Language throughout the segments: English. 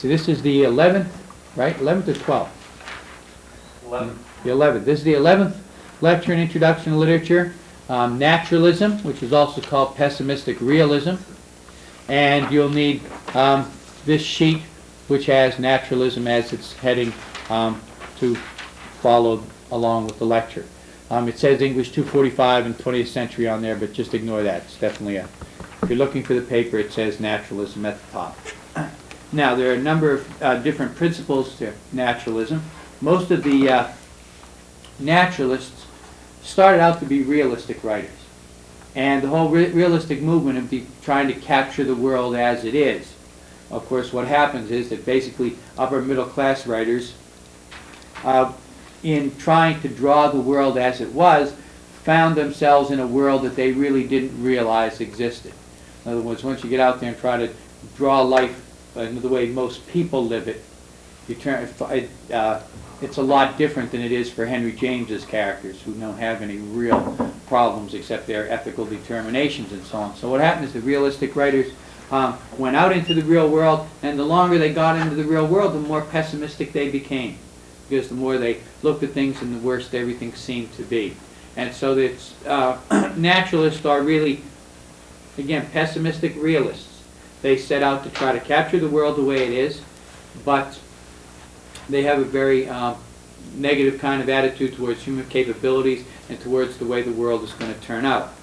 So this is the 11th, right? 11th or 12th? 11. The 11th. This is the 11th lecture in Introduction to Literature. Naturalism, which is also called pessimistic realism. And you'll need this sheet, which has naturalism as its heading, to follow along with the lecture. It says English 245 and 20th century on there, but just ignore that. It's definitely if you're looking for the paper, it says naturalism at the top. Now, there are a number of different principles to naturalism. Most of the naturalists started out to be realistic writers. And the whole realistic movement of trying to capture the world as it is. Of course, what happens is that basically upper middle class writers, in trying to draw the world as it was, found themselves in a world that they really didn't realize existed. In other words, once you get out there and try to draw life in the way most people live it, it's a lot different than it is for Henry James's characters, who don't have any real problems except their ethical determinations and so on. So what happened is the realistic writers went out into the real world, and the longer they got into the real world, the more pessimistic they became, because the more they looked at things and the worse everything seemed to be. And so the naturalists are really, again, pessimistic realists. They set out to try to capture the world the way it is, but they have a very negative kind of attitude towards human capabilities and towards the way the world is going to turn out.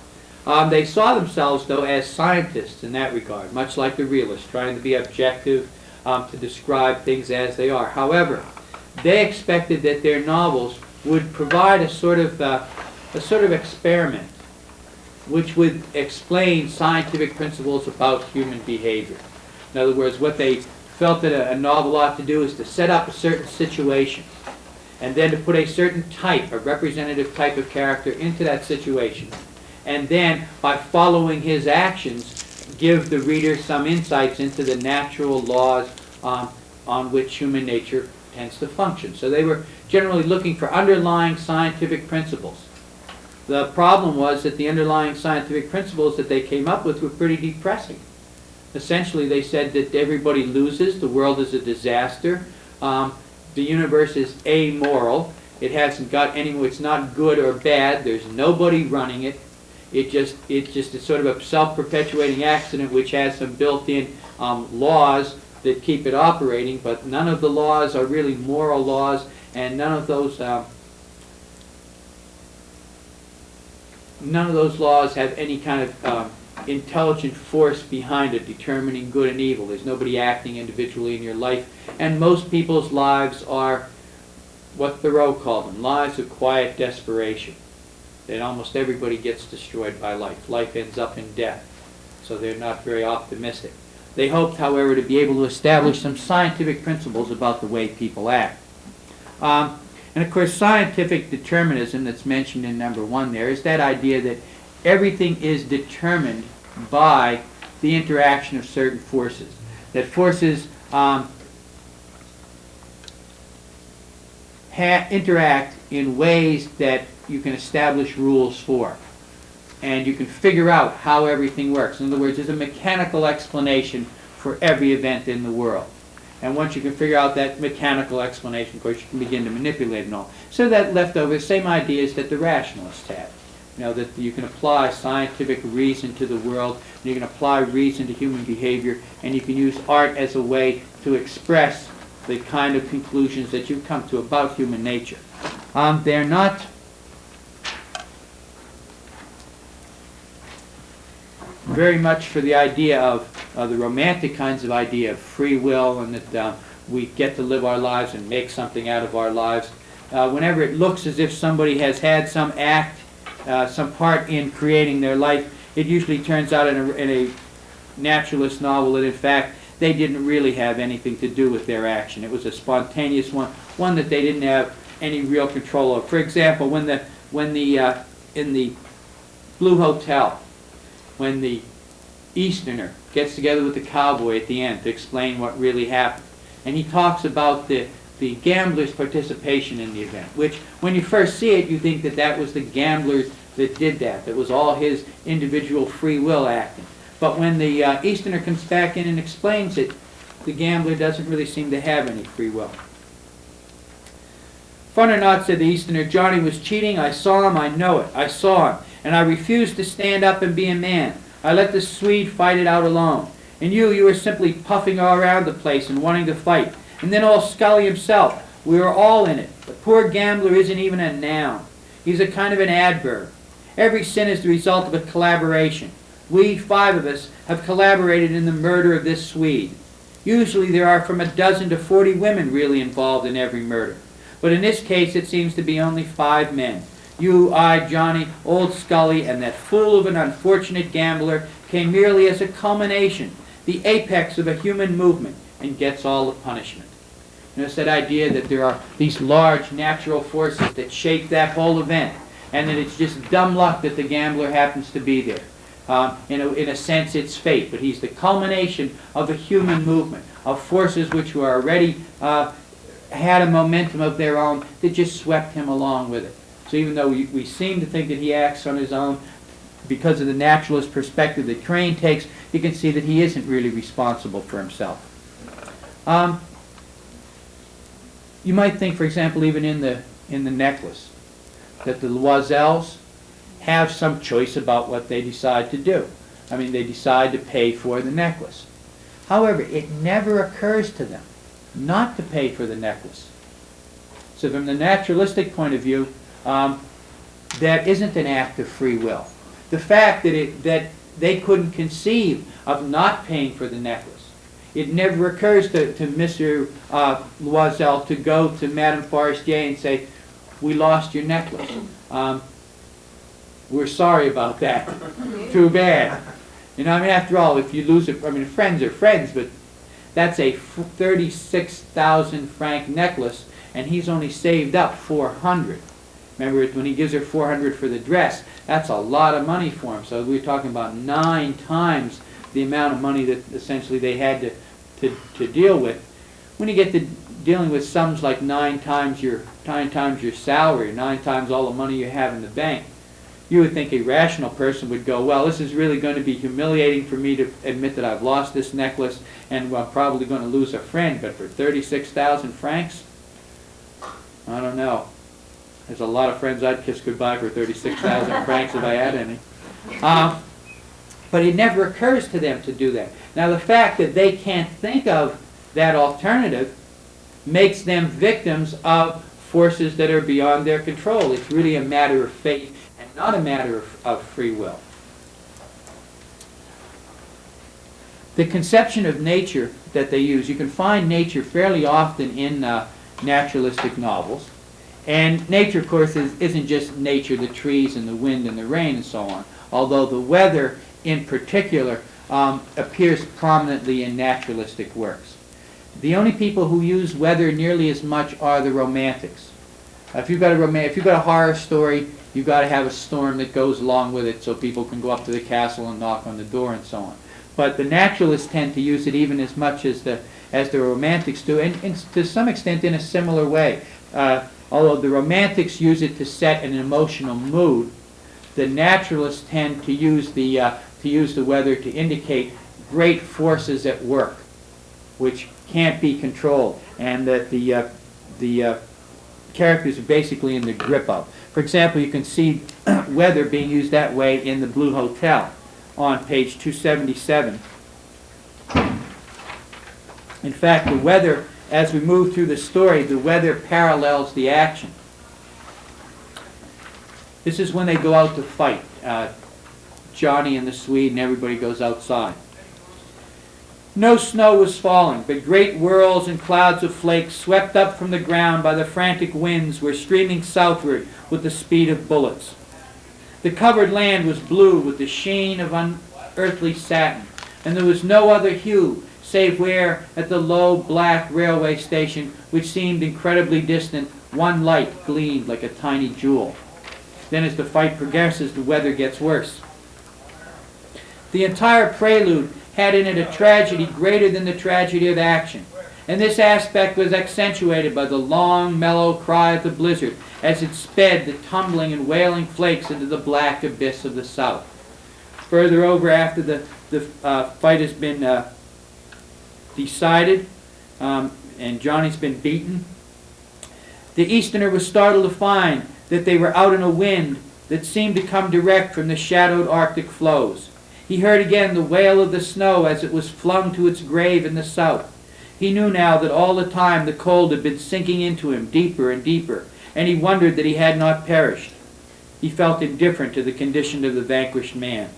They saw themselves, though, as scientists in that regard, much like the realists, trying to be objective, to describe things as they are. However, they expected that their novels would provide a sort of experiment which would explain scientific principles about human behavior. In other words, what they felt that a novel ought to do is to set up a certain situation and then to put a certain type, a representative type of character into that situation. And then, by following his actions, give the reader some insights into the natural laws on which human nature tends to function. So they were generally looking for underlying scientific principles. The problem was that the underlying scientific principles that they came up with were pretty depressing. Essentially, they said that everybody loses, the world is a disaster, the universe is amoral, it's not good or bad, there's nobody running it. It's sort of a self-perpetuating accident which has some built-in laws that keep it operating, but none of the laws are really moral laws, and none of those laws have any kind of intelligent force behind it determining good and evil. There's nobody acting individually in your life, and most people's lives are what Thoreau called them, lives of quiet desperation. That almost everybody gets destroyed by life. Life ends up in death, so they're not very optimistic. They hoped, however, to be able to establish some scientific principles about the way people act. And of course, scientific determinism that's mentioned in number 1 there is that idea that everything is determined by the interaction of certain forces. That forces interact in ways that you can establish rules for. And you can figure out how everything works. In other words, there's a mechanical explanation for every event in the world. And once you can figure out that mechanical explanation, of course, you can begin to manipulate and all. So that left over the same ideas that the rationalists had. You know, that you can apply scientific reason to the world, and you can apply reason to human behavior, and you can use art as a way to express the kind of conclusions that you've come to about human nature. They're not very much for the idea of the romantic kinds of idea of free will, and that we get to live our lives and make something out of our lives. Whenever it looks as if somebody has had some act, some part in creating their life, it usually turns out in a naturalist novel that in fact they didn't really have anything to do with their action. It was a spontaneous one that they didn't have any real control of. For example, in the Blue Hotel, when the Easterner gets together with the cowboy at the end to explain what really happened, and he talks about the gambler's participation in the event, which when you first see it, you think that was the gambler that did that. That was all his individual free will acting. But when the Easterner comes back in and explains it, the gambler doesn't really seem to have any free will. Fun or not, said the Easterner, Johnny was cheating. I saw him, I know it. I saw him. And I refused to stand up and be a man. I let the Swede fight it out alone. And you were simply puffing all around the place and wanting to fight. And then old Scully himself. We were all in it. The poor gambler isn't even a noun. He's a kind of an adverb. Every sin is the result of a collaboration. We, 5 of us, have collaborated in the murder of this Swede. Usually there are from a dozen to 40 women really involved in every murder. But in this case it seems to be only 5 men. You, I, Johnny, old Scully, and that fool of an unfortunate gambler came merely as a culmination, the apex of a human movement, and gets all the punishment. You know, it's that idea that there are these large natural forces that shape that whole event, and that it's just dumb luck that the gambler happens to be there. In a sense, it's fate, but he's the culmination of a human movement, of forces which were already had a momentum of their own that just swept him along with it. So even though we seem to think that he acts on his own, because of the naturalist perspective that Crane takes, you can see that he isn't really responsible for himself. You might think, for example, even in the necklace, that the Loisels have some choice about what they decide to do. I mean, they decide to pay for the necklace. However, it never occurs to them not to pay for the necklace. So from the naturalistic point of view, that isn't an act of free will. The fact that they couldn't conceive of not paying for the necklace. It never occurs to Mr. Loisel to go to Madame Forestier and say, we lost your necklace. We're sorry about that. Too bad. You know, I mean, after all, if you lose it, I mean, friends are friends, but that's a 36,000 franc necklace, and he's only saved up 400. Remember, when he gives her 400 for the dress, that's a lot of money for him. So we're talking about 9 times the amount of money that essentially they had to deal with. When you get to dealing with sums like 9 times your salary, 9 times all the money you have in the bank, you would think a rational person would go, well, this is really going to be humiliating for me to admit that I've lost this necklace, and I'm probably going to lose a friend, but for 36,000 francs? I don't know. There's a lot of friends I'd kiss goodbye for 36,000 francs if I had any. But it never occurs to them to do that. Now, the fact that they can't think of that alternative makes them victims of forces that are beyond their control. It's really a matter of fate and not a matter of free will. The conception of nature that they use, you can find nature fairly often in naturalistic novels. And nature, of course, isn't just nature, the trees and the wind and the rain and so on, although the weather in particular appears prominently in naturalistic works. The only people who use weather nearly as much are the romantics. If you've got a horror story, you've got to have a storm that goes along with it so people can go up to the castle and knock on the door and so on. But the naturalists tend to use it even as much as the romantics do, and to some extent in a similar way. Although the romantics use it to set an emotional mood, the naturalists tend to use the weather to indicate great forces at work, which can't be controlled, and that the characters are basically in the grip of. For example, you can see weather being used that way in the Blue Hotel on page 277. In fact, the weather, as we move through the story, the weather parallels the action. This is when they go out to fight. Johnny and the Swede and everybody goes outside. No snow was falling, but great whirls and clouds of flakes swept up from the ground by the frantic winds were streaming southward with the speed of bullets. The covered land was blue with the sheen of unearthly satin, and there was no other hue save where, at the low black railway station, which seemed incredibly distant, one light gleamed like a tiny jewel. Then as the fight progresses, the weather gets worse. The entire prelude had in it a tragedy greater than the tragedy of action, and this aspect was accentuated by the long, mellow cry of the blizzard as it sped the tumbling and wailing flakes into the black abyss of the south. Further over, after the fight has been decided, and Johnny's been beaten. The Easterner was startled to find that they were out in a wind that seemed to come direct from the shadowed Arctic floes. He heard again the wail of the snow as it was flung to its grave in the south. He knew now that all the time the cold had been sinking into him deeper and deeper, and he wondered that he had not perished. He felt indifferent to the condition of the vanquished man.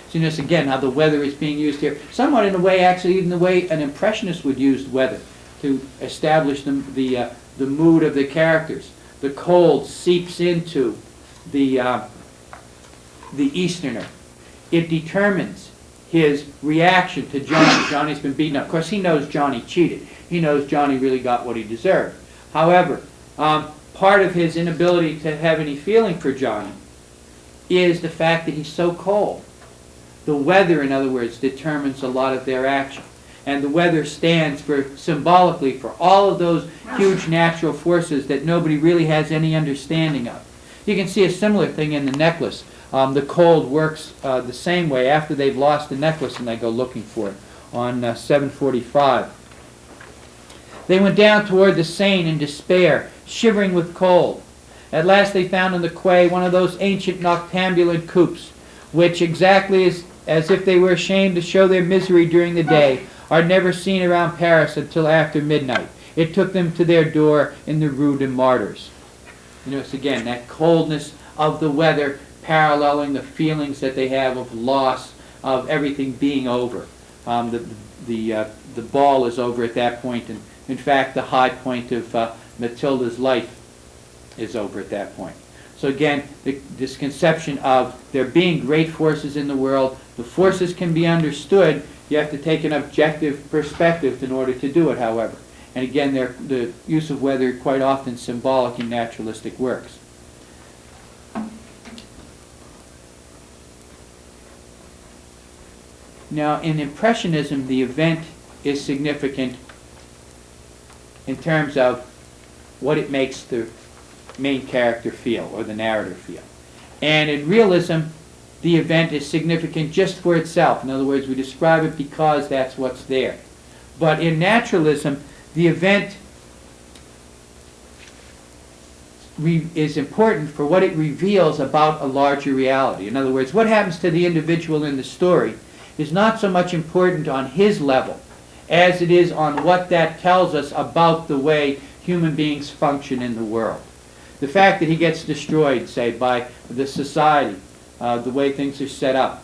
So notice again how the weather is being used here, somewhat in a way, actually, even the way an impressionist would use weather to establish the mood of the characters. The cold seeps into the Easterner. It determines his reaction to Johnny. Johnny's been beaten up. Of course, he knows Johnny cheated. He knows Johnny really got what he deserved. However, part of his inability to have any feeling for Johnny is the fact that he's so cold. The weather, in other words, determines a lot of their action. And the weather stands for, symbolically, for all of those huge natural forces that nobody really has any understanding of. You can see a similar thing in the necklace. The cold works the same way after they've lost the necklace and they go looking for it on 745. They went down toward the Seine in despair, shivering with cold. At last they found on the quay one of those ancient noctambulant coops, which, exactly as if they were ashamed to show their misery during the day, are never seen around Paris until after midnight. It took them to their door in the Rue des Martyrs. You notice again that coldness of the weather paralleling the feelings that they have of loss, of everything being over. The ball is over at that point, and in fact the high point of Matilda's life is over at that point. So again, this conception of there being great forces in the world, the forces can be understood. You have to take an objective perspective in order to do it, however. And again, the use of weather quite often symbolic in naturalistic works. Now, in Impressionism, the event is significant in terms of what it makes the main character feel, or the narrator feel. And in realism, the event is significant just for itself. In other words, we describe it because that's what's there. But in naturalism, the event is important for what it reveals about a larger reality. In other words, what happens to the individual in the story is not so much important on his level as it is on what that tells us about the way human beings function in the world. The fact that he gets destroyed, say, by the society, the way things are set up,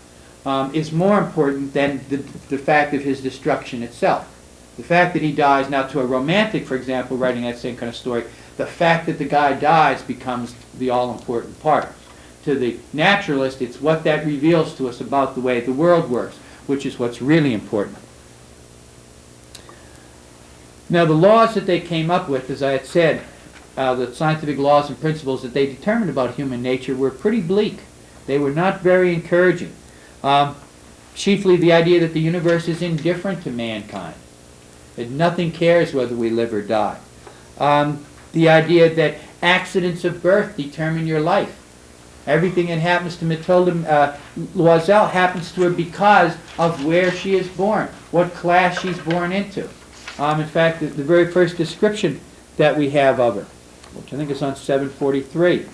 is more important than the fact of his destruction itself. The fact that he dies, now to a romantic, for example, writing that same kind of story, the fact that the guy dies becomes the all-important part. To the naturalist, it's what that reveals to us about the way the world works, which is what's really important. Now, the laws that they came up with, as I had said, the scientific laws and principles that they determined about human nature were pretty bleak. They were not very encouraging. Chiefly the idea that the universe is indifferent to mankind, that nothing cares whether we live or die. The idea that accidents of birth determine your life. Everything that happens to Matilda Loisel happens to her because of where she is born, what class she's born into. In fact, the very first description that we have of her, which I think is on 743,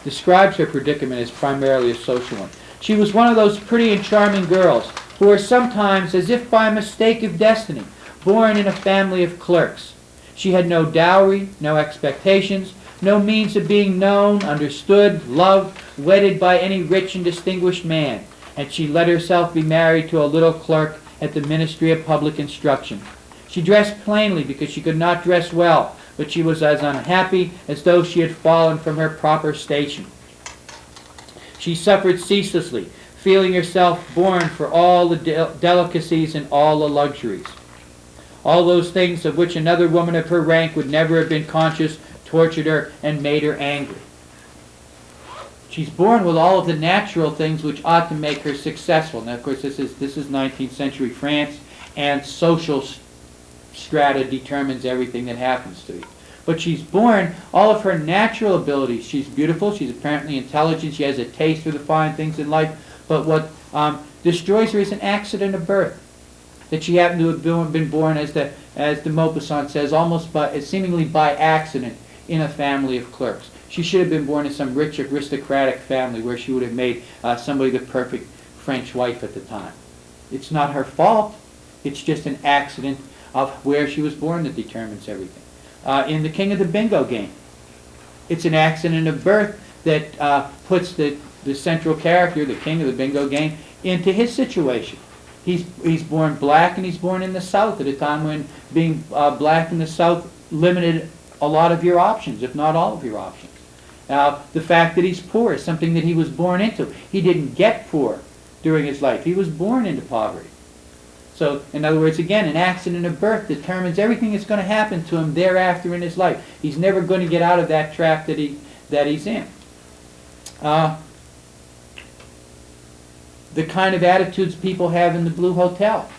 describes her predicament as primarily a social one. She was one of those pretty and charming girls who are sometimes, as if by mistake of destiny, born in a family of clerks. She had no dowry, no expectations, no means of being known, understood, loved, wedded by any rich and distinguished man, and she let herself be married to a little clerk at the Ministry of Public Instruction. She dressed plainly because she could not dress well, but she was as unhappy as though she had fallen from her proper station. She suffered ceaselessly, feeling herself born for all the delicacies and all the luxuries. All those things of which another woman of her rank would never have been conscious tortured her and made her angry. She's born with all of the natural things which ought to make her successful. Now, of course, this is 19th century France, and social strata determines everything that happens to you. But she's born all of her natural abilities. She's beautiful, she's apparently intelligent, she has a taste for the fine things in life, But what destroys her is an accident of birth. That she happened to have been born, as de Maupassant says, seemingly by accident in a family of clerks. She should have been born in some rich aristocratic family where she would have made somebody the perfect French wife at the time. It's not her fault. It's just an accident of where she was born that determines everything. In The King of the Bingo Game, it's an accident of birth that puts the central character, the king of the bingo game, into his situation. He's born black, and he's born in the South at a time when being black in the South limited a lot of your options, if not all of your options. The fact that he's poor is something that he was born into. He didn't get poor during his life. He was born into poverty. So, in other words, again, an accident of birth determines everything that's going to happen to him thereafter in his life. He's never going to get out of that trap that he's in. The kind of attitudes people have in the Blue Hotel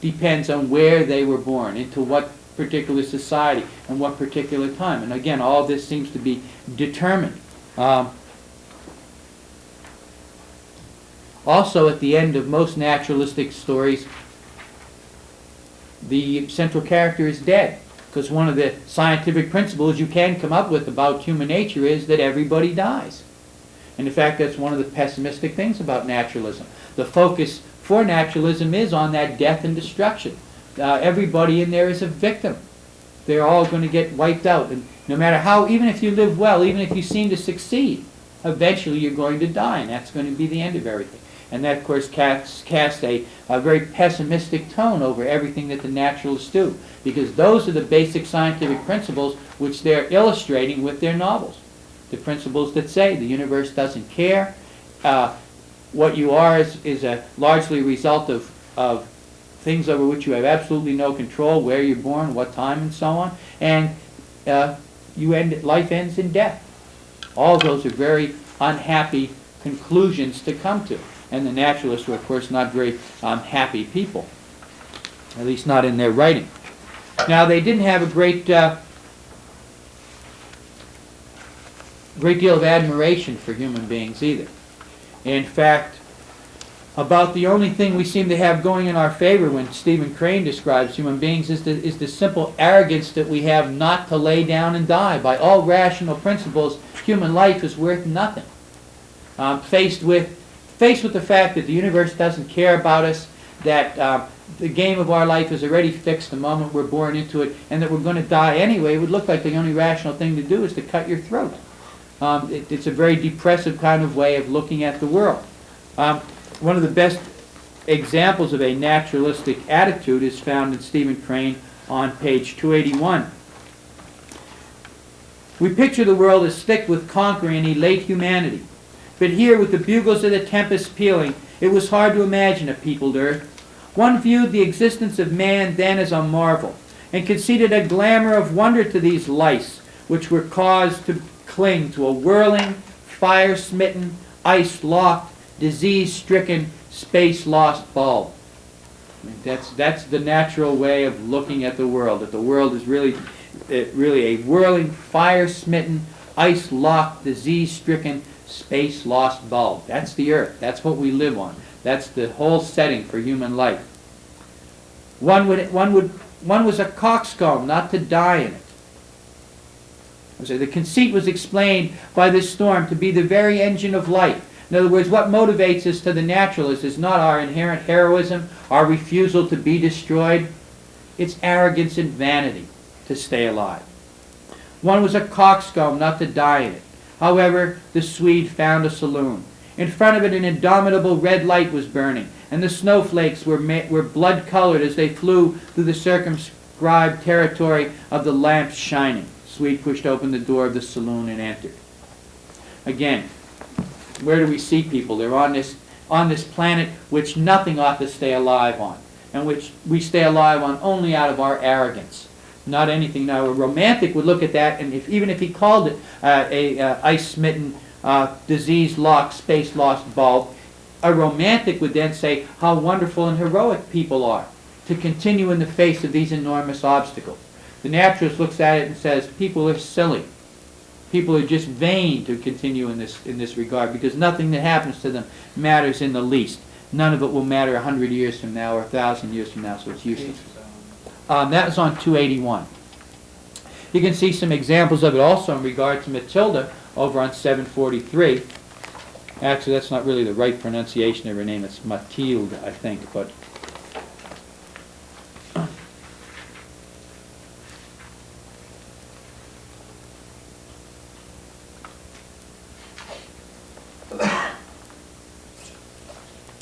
depends on where they were born, into what particular society, and what particular time. And again, all this seems to be determined. Also, at the end of most naturalistic stories, the central character is dead, because one of the scientific principles you can come up with about human nature is that everybody dies. And in fact, that's one of the pessimistic things about naturalism. The focus for naturalism is on that death and destruction. Everybody in there is a victim. They're all going to get wiped out. And no matter how, even if you live well, even if you seem to succeed, eventually you're going to die, and that's going to be the end of everything. And that, of course, casts a very pessimistic tone over everything that the naturalists do, because those are the basic scientific principles which they're illustrating with their novels. The principles that say the universe doesn't care. What you are is largely a result of things over which you have absolutely no control, where you're born, what time, and so on. And life ends in death. All those are very unhappy conclusions to come to. And the naturalists were, of course, not very happy people, at least not in their writing. Now, they didn't have a great deal of admiration for human beings either. In fact, about the only thing we seem to have going in our favor when Stephen Crane describes human beings is the simple arrogance that we have not to lay down and die. By all rational principles, human life is worth nothing. Faced with the fact that the universe doesn't care about us, that the game of our life is already fixed the moment we're born into it, and that we're going to die anyway, it would look like the only rational thing to do is to cut your throat. It's a very depressive kind of way of looking at the world. One of the best examples of a naturalistic attitude is found in Stephen Crane on page 281. We picture the world as thick with conquering and elate humanity. But here, with the bugles of the tempest pealing, it was hard to imagine a peopled earth. One viewed the existence of man then as a marvel, and conceded a glamour of wonder to these lice, which were caused to cling to a whirling, fire-smitten, ice-locked, disease-stricken, space-lost bulb. I mean, that's the natural way of looking at the world, that the world is really a whirling, fire-smitten, ice-locked, disease-stricken, space-lost bulb. That's the Earth. That's what we live on. That's the whole setting for human life. One was a coxcomb, not to die in it. So the conceit was explained by this storm to be the very engine of life. In other words, what motivates us to the naturalist is not our inherent heroism, our refusal to be destroyed. It's arrogance and vanity to stay alive. One was a coxcomb, not to die in it. However, the Swede found a saloon. In front of it, an indomitable red light was burning, and the snowflakes were blood-colored as they flew through the circumscribed territory of the lamps shining. The Swede pushed open the door of the saloon and entered. Again, where do we see people? They're on this planet which nothing ought to stay alive on, and which we stay alive on only out of our arrogance. Not anything. Now, a romantic would look at that, and even if he called it a ice-smitten, disease-locked, space-lost bulb, a romantic would then say how wonderful and heroic people are to continue in the face of these enormous obstacles. The naturalist looks at it and says, people are silly. people are just vain to continue in this regard, because nothing that happens to them matters in the least. None of it will matter 100 years from now or 1,000 years from now, so it's useless. That was on 281. You can see some examples of it also in regard to Matilda over on 743. Actually, that's not really the right pronunciation of her name. It's Mathilde, I think, but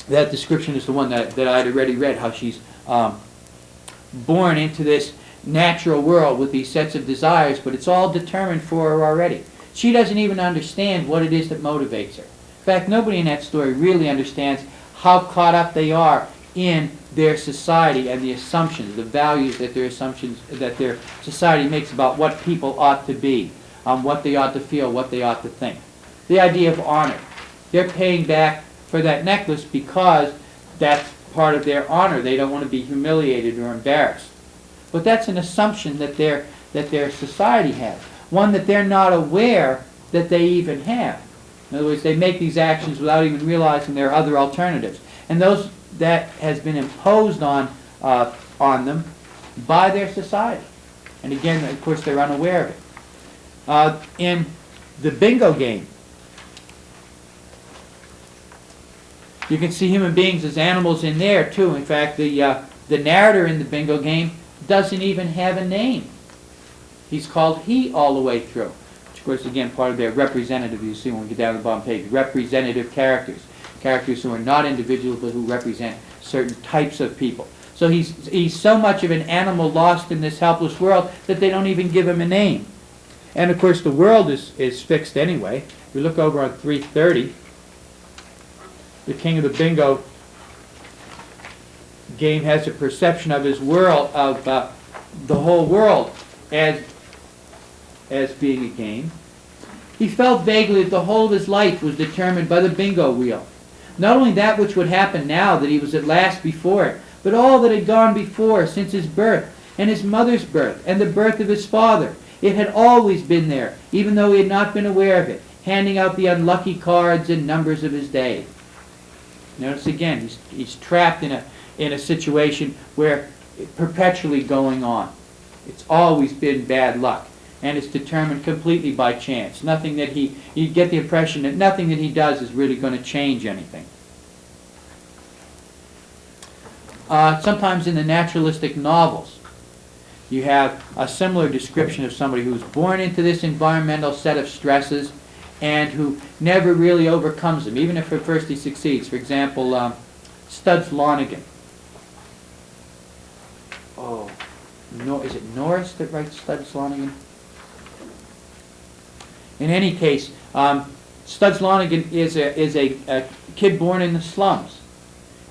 that description is the one that I'd already read, how she's born into this natural world with these sets of desires, but it's all determined for her already. She doesn't even understand what it is that motivates her. In fact, nobody in that story really understands how caught up they are in their society and the assumptions, the values that their society makes about what people ought to be, what they ought to feel, what they ought to think. The idea of honor. They're paying back for that necklace because that's part of their honor. They don't want to be humiliated or embarrassed. But that's an assumption that their society has, one that they're not aware that they even have. In other words, they make these actions without even realizing there are other alternatives. And those that has been imposed on them by their society. And again, of course, they're unaware of it. In the bingo game, you can see human beings as animals in there, too. In fact, the narrator in the bingo game doesn't even have a name. He's called he all the way through. Which, of course, again, part of their representative, you see when we get down to the bottom page, representative characters. Characters who are not individuals, but who represent certain types of people. So he's so much of an animal lost in this helpless world that they don't even give him a name. And, of course, the world is fixed anyway. If we look over on 330, the king of the bingo game has a perception of his world, of the whole world as being a game. He felt vaguely that the whole of his life was determined by the bingo wheel. Not only that which would happen now, that he was at last before it, but all that had gone before since his birth, and his mother's birth, and the birth of his father. It had always been there, even though he had not been aware of it, handing out the unlucky cards and numbers of his day. Notice again, he's trapped in a situation where it's perpetually going on. It's always been bad luck, and it's determined completely by chance. Nothing that you get the impression that nothing that he does is really going to change anything. Sometimes in the naturalistic novels, you have a similar description of somebody who's born into this environmental set of stresses and who never really overcomes them, even if at first he succeeds. For example, Studs Lonergan. Oh, is it Norris that writes Studs Lonergan? In any case, Studs Lonergan is a kid born in the slums.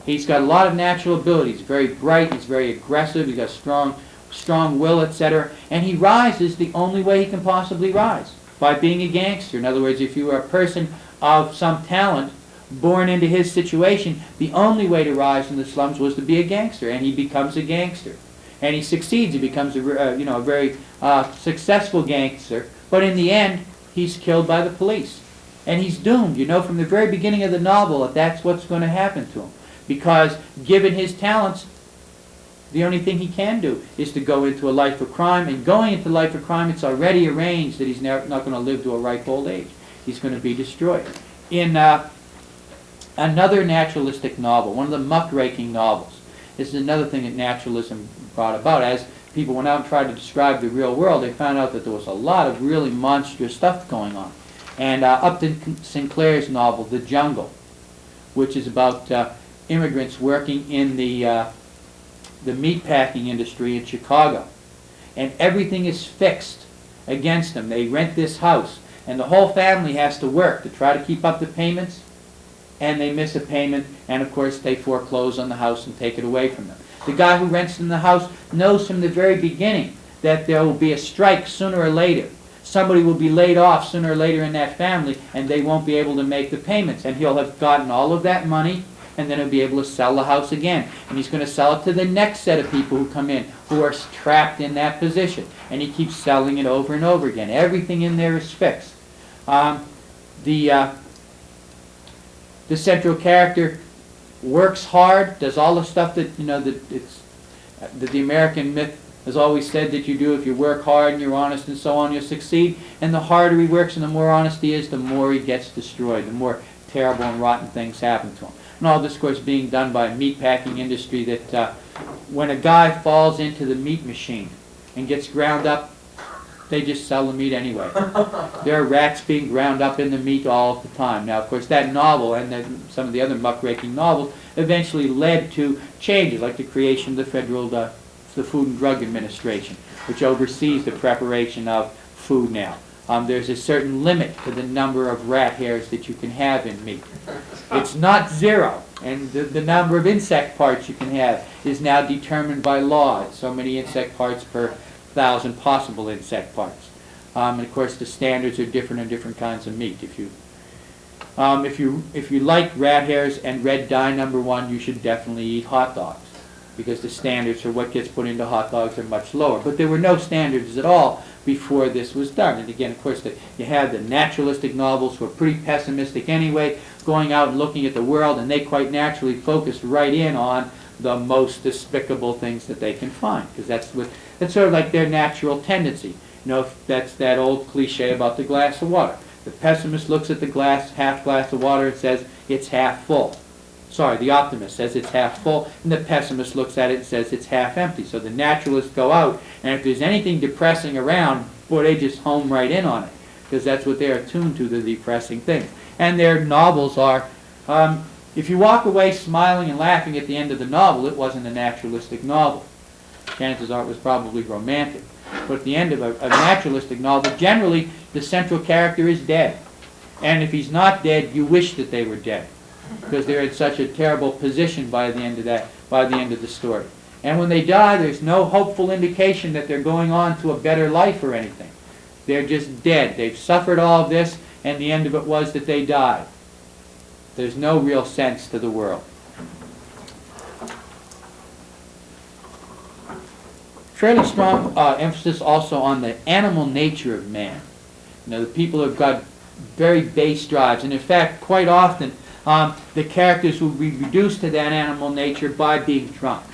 He's got a lot of natural abilities. He's very bright. He's very aggressive. He's got strong will, etc. And he rises the only way he can possibly rise, by being a gangster. In other words, if you were a person of some talent born into his situation, the only way to rise in the slums was to be a gangster, and he becomes a gangster. And he succeeds. He becomes a very successful gangster. But in the end, he's killed by the police. And he's doomed. You know from the very beginning of the novel that that's what's going to happen to him. Because given his talents, the only thing he can do is to go into a life of crime. And going into life of crime, it's already arranged that he's not going to live to a ripe old age. He's going to be destroyed. In another naturalistic novel, one of the muckraking novels, this is another thing that naturalism brought about. As people went out and tried to describe the real world, they found out that there was a lot of really monstrous stuff going on. And Upton Sinclair's novel, The Jungle, which is about immigrants working in the meatpacking industry in Chicago. And everything is fixed against them. They rent this house, and the whole family has to work to try to keep up the payments, and they miss a payment, and of course they foreclose on the house and take it away from them. The guy who rents them the house knows from the very beginning that there will be a strike sooner or later. Somebody will be laid off sooner or later in that family, and they won't be able to make the payments. And he'll have gotten all of that money, and then he'll be able to sell the house again. And he's going to sell it to the next set of people who come in, who are trapped in that position. And he keeps selling it over and over again. Everything in there is fixed. The central character works hard, does all the stuff that, that the American myth has always said that you do. If you work hard and you're honest and so on, you'll succeed. And the harder he works and the more honest he is, the more he gets destroyed, the more terrible and rotten things happen to him. And all this, of course, being done by a meatpacking industry that when a guy falls into the meat machine and gets ground up, they just sell the meat anyway. There are rats being ground up in the meat all the time. Now, of course, that novel and then some of the other muckraking novels eventually led to changes, like the creation of the Food and Drug Administration, which oversees the preparation of food now. There's a certain limit to the number of rat hairs that you can have in meat. It's not zero, and the number of insect parts you can have is now determined by law. It's so many insect parts per 1,000 possible insect parts. And of course, the standards are different in different kinds of meat. If you like rat hairs and red dye number 1, you should definitely eat hot dogs, because the standards for what gets put into hot dogs are much lower. But there were no standards at all before this was done. And again, of course, you have the naturalistic novels who are pretty pessimistic anyway, going out and looking at the world, and they quite naturally focus right in on the most despicable things that they can find, because that's sort of like their natural tendency. That's that old cliche about the glass of water. The pessimist looks at the half glass of water and says it's half full. Sorry, the optimist says it's half full, and the pessimist looks at it and says it's half empty. So the naturalists go out, and if there's anything depressing around, boy, they just home right in on it, because that's what they're attuned to, the depressing things. And their novels are, if you walk away smiling and laughing at the end of the novel, it wasn't a naturalistic novel. Chances are it was probably romantic. But at the end of a naturalistic novel, generally the central character is dead. And if he's not dead, you wish that they were dead, because they're in such a terrible position by the end of the story. And when they die, there's no hopeful indication that they're going on to a better life or anything. They're just dead. They've suffered all of this, and the end of it was that they died. There's no real sense to the world. Fairly strong emphasis also on the animal nature of man. The people have got very base drives, and in fact, quite often, the characters will be reduced to that animal nature by being drunk.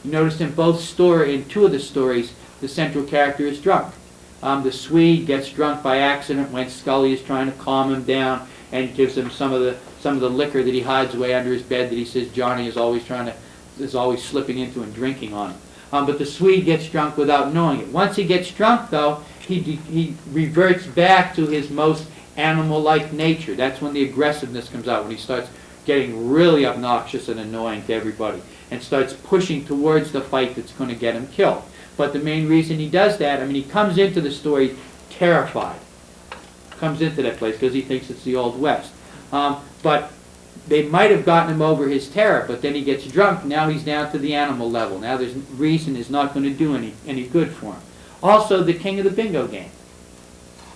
You notice in two of the stories, the central character is drunk. The Swede gets drunk by accident when Scully is trying to calm him down, and gives him some of the liquor that he hides away under his bed that he says Johnny is always slipping into and drinking on him. But the Swede gets drunk without knowing it. Once he gets drunk, though, he reverts back to his most animal-like nature. That's when the aggressiveness comes out, when he starts getting really obnoxious and annoying to everybody, and starts pushing towards the fight that's going to get him killed. But the main reason he does that, he comes into the story terrified. Comes into that place because he thinks it's the Old West. But they might have gotten him over his terror, but then he gets drunk. Now he's down to the animal level. Now reason is not going to do any good for him. Also, the king of the bingo game.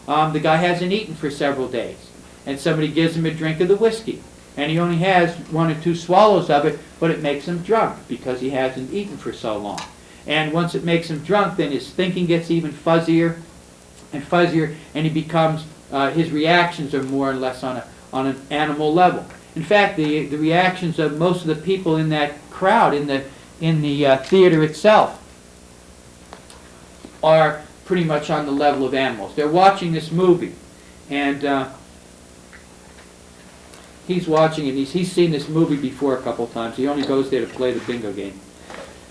The guy hasn't eaten for several days, and somebody gives him a drink of the whiskey, and he only has 1 or 2 swallows of it, but it makes him drunk because he hasn't eaten for so long. And once it makes him drunk, then his thinking gets even fuzzier and fuzzier, and he becomes his reactions are more or less on an animal level. In fact, the reactions of most of the people in that crowd in the theater itself are pretty much on the level of animals. They're watching this movie, and he's watching it. He's seen this movie before a couple times. He only goes there to play the bingo game.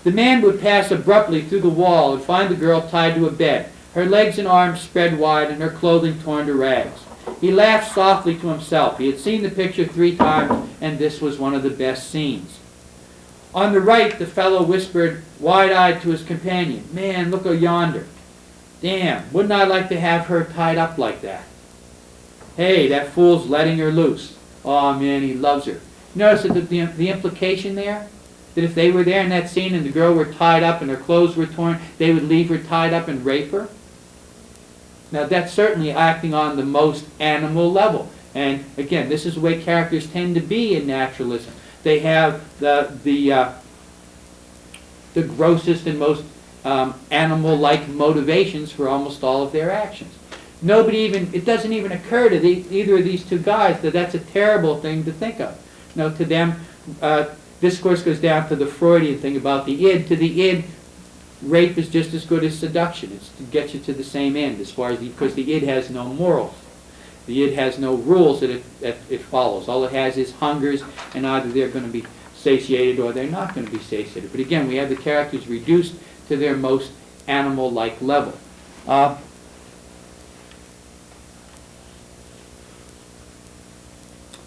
The man would pass abruptly through the wall and find the girl tied to a bed, her legs and arms spread wide and her clothing torn to rags. He laughed softly to himself. He had seen the picture 3 times, and this was one of the best scenes. On the right, the fellow whispered, wide-eyed, to his companion, "Man, look yonder. Damn, wouldn't I like to have her tied up like that? Hey, that fool's letting her loose. Oh, man, he loves her." Notice that the implication there? That if they were there in that scene and the girl were tied up and her clothes were torn, they would leave her tied up and rape her? Now, that's certainly acting on the most animal level. And again, this is the way characters tend to be in naturalism. They have the grossest and most animal-like motivations for almost all of their actions. Nobody even, it doesn't even occur to either of these two guys that that's a terrible thing to think of. To them, this course goes down to the Freudian thing about the id. To the id, rape is just as good as seduction. It's to get you to the same end, as far as because the id has no morals. The id has no rules that it follows. All it has is hungers, and either they're going to be satiated or they're not going to be satiated. But again, we have the characters reduced to their most animal-like level.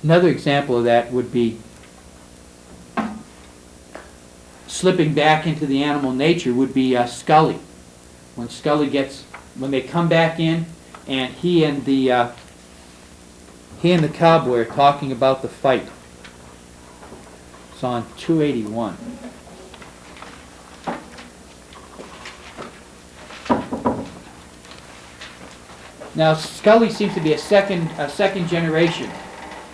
Another example of that would be slipping back into the animal nature would be Scully. When they come back in, and he and the cowboy are talking about the fight. It's on 281. Now Scully seems to be a second generation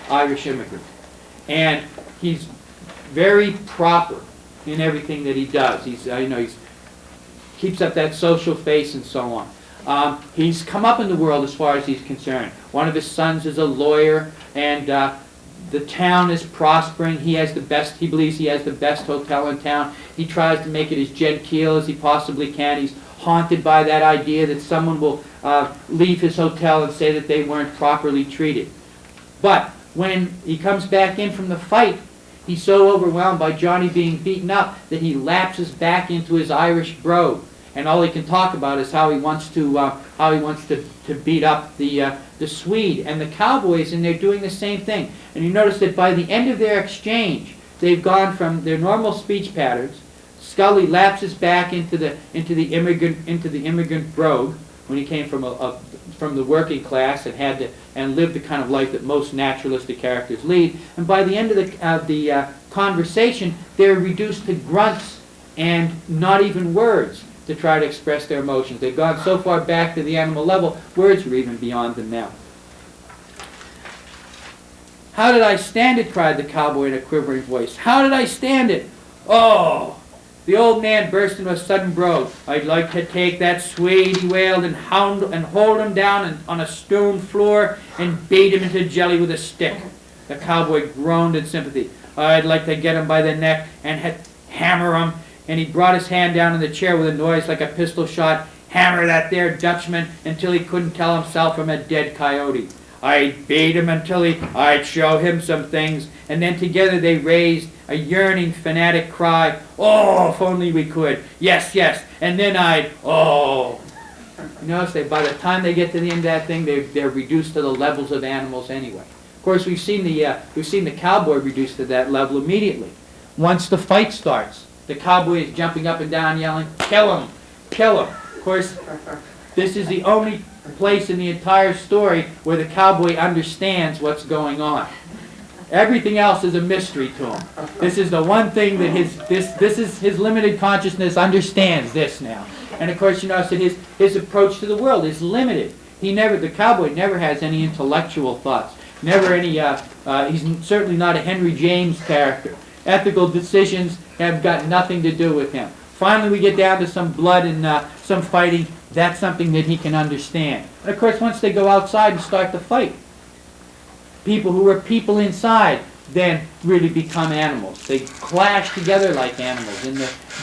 Irish immigrant, and he's very proper in everything that he does. He's keeps up that social face and so on. He's come up in the world as far as he's concerned. One of his sons is a lawyer, and the town is prospering. He believes he has the best hotel in town. He tries to make it as genteel as he possibly can. He's haunted by that idea that someone will leave his hotel and say that they weren't properly treated. But when he comes back in from the fight, he's so overwhelmed by Johnny being beaten up that he lapses back into his Irish brogue, and all he can talk about is how he wants to beat up the Swede. And the cowboys, and they're doing the same thing. And you notice that by the end of their exchange, they've gone from their normal speech patterns. Scully lapses back into the immigrant brogue when he came from the working class and lived the kind of life that most naturalistic characters lead. And by the end of the conversation, they're reduced to grunts and not even words to try to express their emotions. They've gone so far back to the animal level, words are even beyond them now. "How did I stand it?" cried the cowboy in a quivering voice. "How did I stand it? Oh!" The old man burst into a sudden brogue. "I'd like to take that Swede," he wailed, and hold him down on a stone floor and beat him into jelly with a stick. The cowboy groaned in sympathy. "I'd like to get him by the neck and hammer him." And he brought his hand down in the chair with a noise like a pistol shot. "Hammer that there Dutchman until he couldn't tell himself from a dead coyote. I'd beat him until I'd show him some things." And then together they raised a yearning, fanatic cry. "Oh, if only we could. Yes, yes. And then oh." You notice that by the time they get to the end of that thing, they're reduced to the levels of animals anyway. Of course, we've seen the cowboy reduced to that level immediately. Once the fight starts, the cowboy is jumping up and down, yelling, "Kill him! Kill him!" Of course, this is the only place in the entire story where the cowboy understands what's going on. Everything else is a mystery to him. This is the one thing that his limited consciousness understands this now. And of course, you notice that his approach to the world is limited. The cowboy never has any intellectual thoughts. Never any. He's certainly not a Henry James character. Ethical decisions have got nothing to do with him. Finally, we get down to some blood and some fighting. That's something that he can understand. And of course, once they go outside and start to fight, people who were people inside then really become animals. They clash together like animals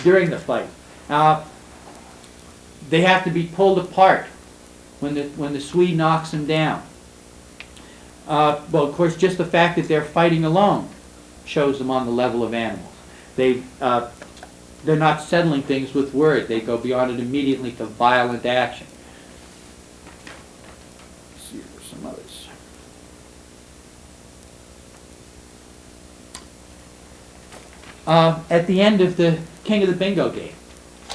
during the fight. They have to be pulled apart when the Swede knocks them down. Well, of course, just the fact that they're fighting alone shows them on the level of animals. They're not settling things with words. They go beyond it immediately to violent action. Let's see if there's some others. At the end of the King of the Bingo game,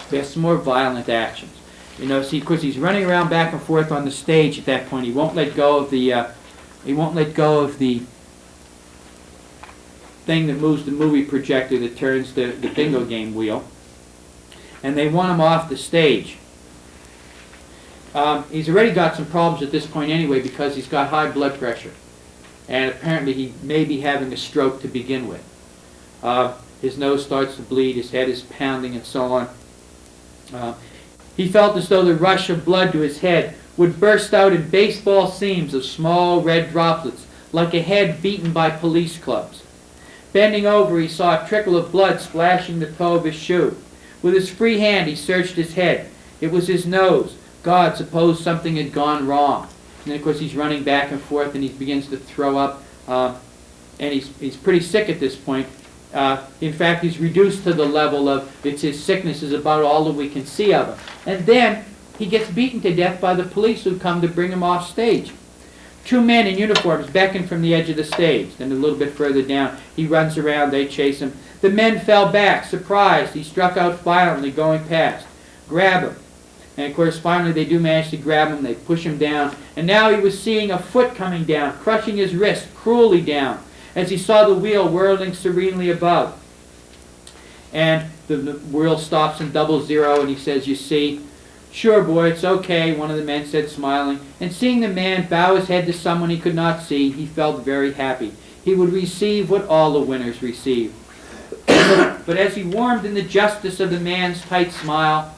there's some more violent actions. See, of course, he's running around back and forth on the stage at that point. He won't let go of the. He won't let go of the thing that moves the movie projector that turns the bingo game wheel. And they want him off the stage. He's already got some problems at this point anyway because he's got high blood pressure. And apparently he may be having a stroke to begin with. His nose starts to bleed, his head is pounding and so on. He felt as though the rush of blood to his head would burst out in baseball seams of small red droplets, like a head beaten by police clubs. Bending over, he saw a trickle of blood splashing the toe of his shoe. With his free hand, he searched his head. It was his nose. God, suppose something had gone wrong. And then, of course, he's running back and forth, and he begins to throw up, and he's pretty sick at this point. In fact, he's reduced to the level of his sickness is about all that we can see of him. And then he gets beaten to death by the police who come to bring him off stage. Two men in uniforms beckon from the edge of the stage. Then a little bit further down, he runs around, they chase him. The men fell back, surprised. He struck out violently going past. Grab him. And of course, finally they do manage to grab him, they push him down. And now he was seeing a foot coming down, crushing his wrist cruelly down, as he saw the wheel whirling serenely above. And the wheel stops in 00, and he says, "You see, sure, boy, it's okay," one of the men said, smiling. And seeing the man bow his head to someone he could not see, he felt very happy. He would receive what all the winners receive. But as he warmed in the justice of the man's tight smile,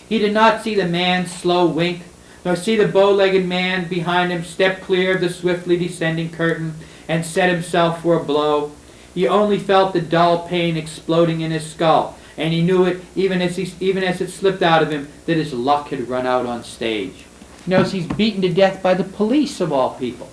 he did not see the man's slow wink, nor see the bow-legged man behind him step clear of the swiftly descending curtain and set himself for a blow. He only felt the dull pain exploding in his skull, and he knew it even as it slipped out of him that his luck had run out on stage. He knows he's beaten to death by the police of all people.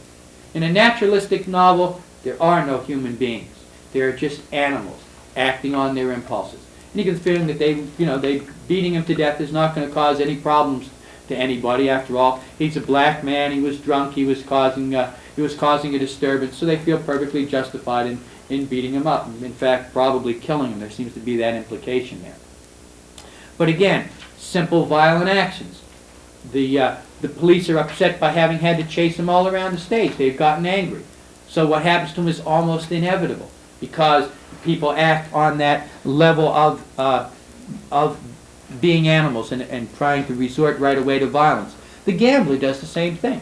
In a naturalistic novel, there are no human beings. They are just animals acting on their impulses. And you can feel that they beating him to death is not going to cause any problems to anybody. After all, he's a black man. He was drunk. He was causing a disturbance. So they feel perfectly justified in beating him up. In fact, probably killing him. There seems to be that implication there. But again, simple violent actions. The police are upset by having had to chase him all around the stage. They've gotten angry. So what happens to him is almost inevitable, because people act on that level of being animals and trying to resort right away to violence. The gambler does the same thing.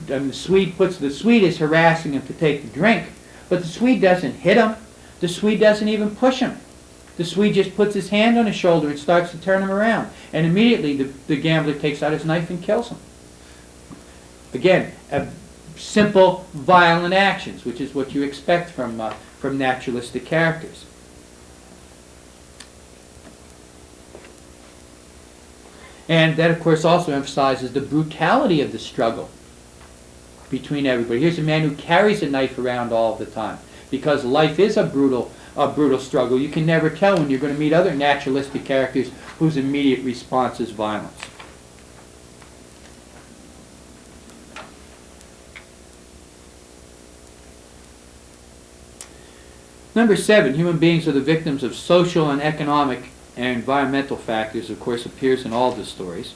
And the Swede is harassing him to take the drink, but the Swede doesn't hit him. The Swede doesn't even push him. The Swede just puts his hand on his shoulder and starts to turn him around. And immediately the gambler takes out his knife and kills him. Again, simple, violent actions, which is what you expect from naturalistic characters. And that, of course, also emphasizes the brutality of the struggle between everybody. Here's a man who carries a knife around all the time, because life is a brutal struggle. You can never tell when you're going to meet other naturalistic characters whose immediate response is violence. Number 7, human beings are the victims of social and economic and environmental factors. Of course, appears in all the stories.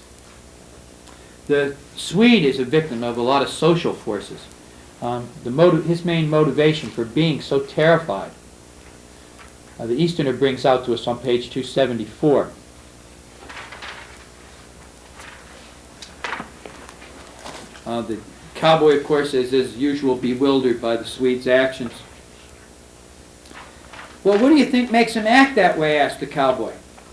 The Swede is a victim of a lot of social forces. His main motivation for being so terrified, the Easterner brings out to us on page 274. The cowboy, of course, is as usual bewildered by the Swede's actions. "Well, what do you think makes him act that way?" asked the cowboy.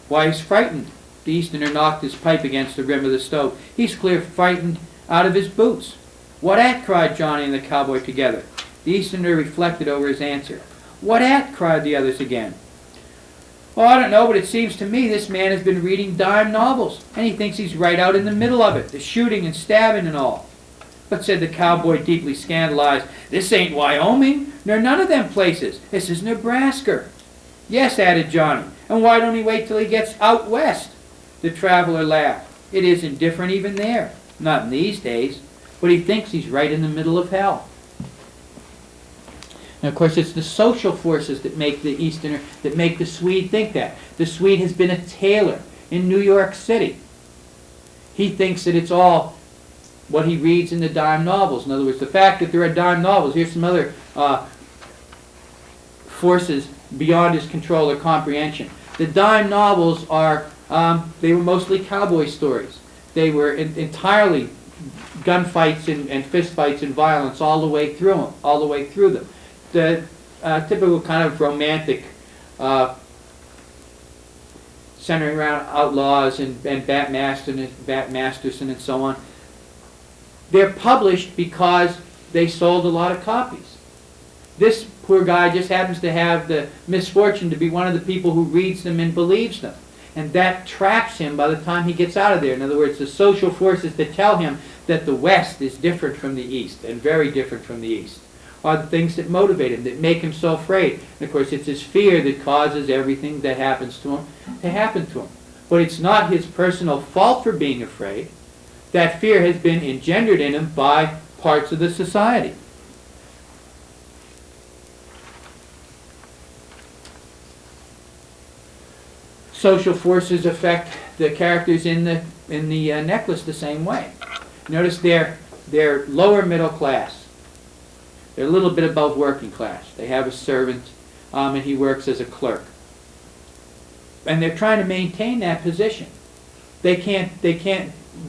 "Why, he's frightened." The Easterner knocked his pipe against the rim of the stove. "He's clear frightened out of his boots." "What at?" cried Johnny and the cowboy together. The Easterner reflected over his answer. "What at?" cried the others again. "Oh, I don't know, but it seems to me this man has been reading dime novels, and he thinks he's right out in the middle of it, the shooting and stabbing and all." "But," said the cowboy, deeply scandalized, "this ain't Wyoming, nor none of them places. This is Nebraska." "Yes," added Johnny, "and why don't he wait till he gets out west?" The traveler laughed. "It isn't different even there. Not in these days. But he thinks he's right in the middle of hell." And of course, it's the social forces that make the Easterner, that make the Swede think that. The Swede has been a tailor in New York City. He thinks that it's all what he reads in the dime novels. In other words, the fact that there are dime novels, here's some other forces beyond his control or comprehension. The dime novels are, they were mostly cowboy stories. They were entirely gunfights and fistfights and violence all the way through them. The typical kind of romantic centering around outlaws and Bat Masterson and so on. They're published because they sold a lot of copies. This poor guy just happens to have the misfortune to be one of the people who reads them and believes them. And that traps him by the time he gets out of there. In other words, the social forces that tell him that the West is different from the East, and very different from the East, are the things that motivate him, that make him so afraid. And of course, it's his fear that causes everything that happens to him to happen to him. But it's not his personal fault for being afraid. That fear has been engendered in him by parts of the society. Social forces affect the characters in the necklace the same way. Notice they're lower middle class. They're a little bit above working class. They have a servant, and he works as a clerk. And they're trying to maintain that position. They can't.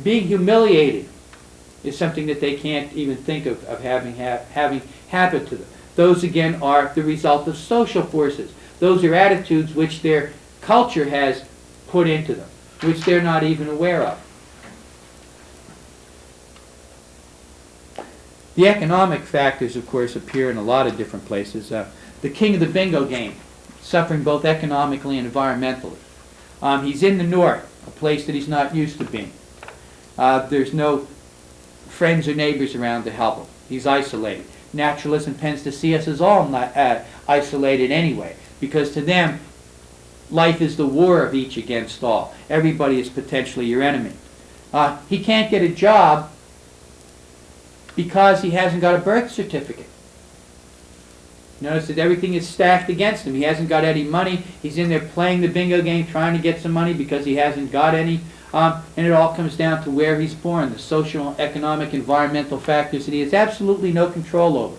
Being humiliated is something that they can't even think of having happen to them. Those again are the result of social forces. Those are attitudes which their culture has put into them, which they're not even aware of. The economic factors, of course, appear in a lot of different places. The king of the bingo game, suffering both economically and environmentally. He's in the north, a place that he's not used to being. There's no friends or neighbors around to help him. He's isolated. Naturalism tends to see us as all isolated anyway, because to them, life is the war of each against all. Everybody is potentially your enemy. He can't get a job because he hasn't got a birth certificate. Notice that everything is stacked against him. He hasn't got any money. He's in there playing the bingo game, trying to get some money because he hasn't got any. And it all comes down to where he's born, the social, economic, environmental factors that he has absolutely no control over.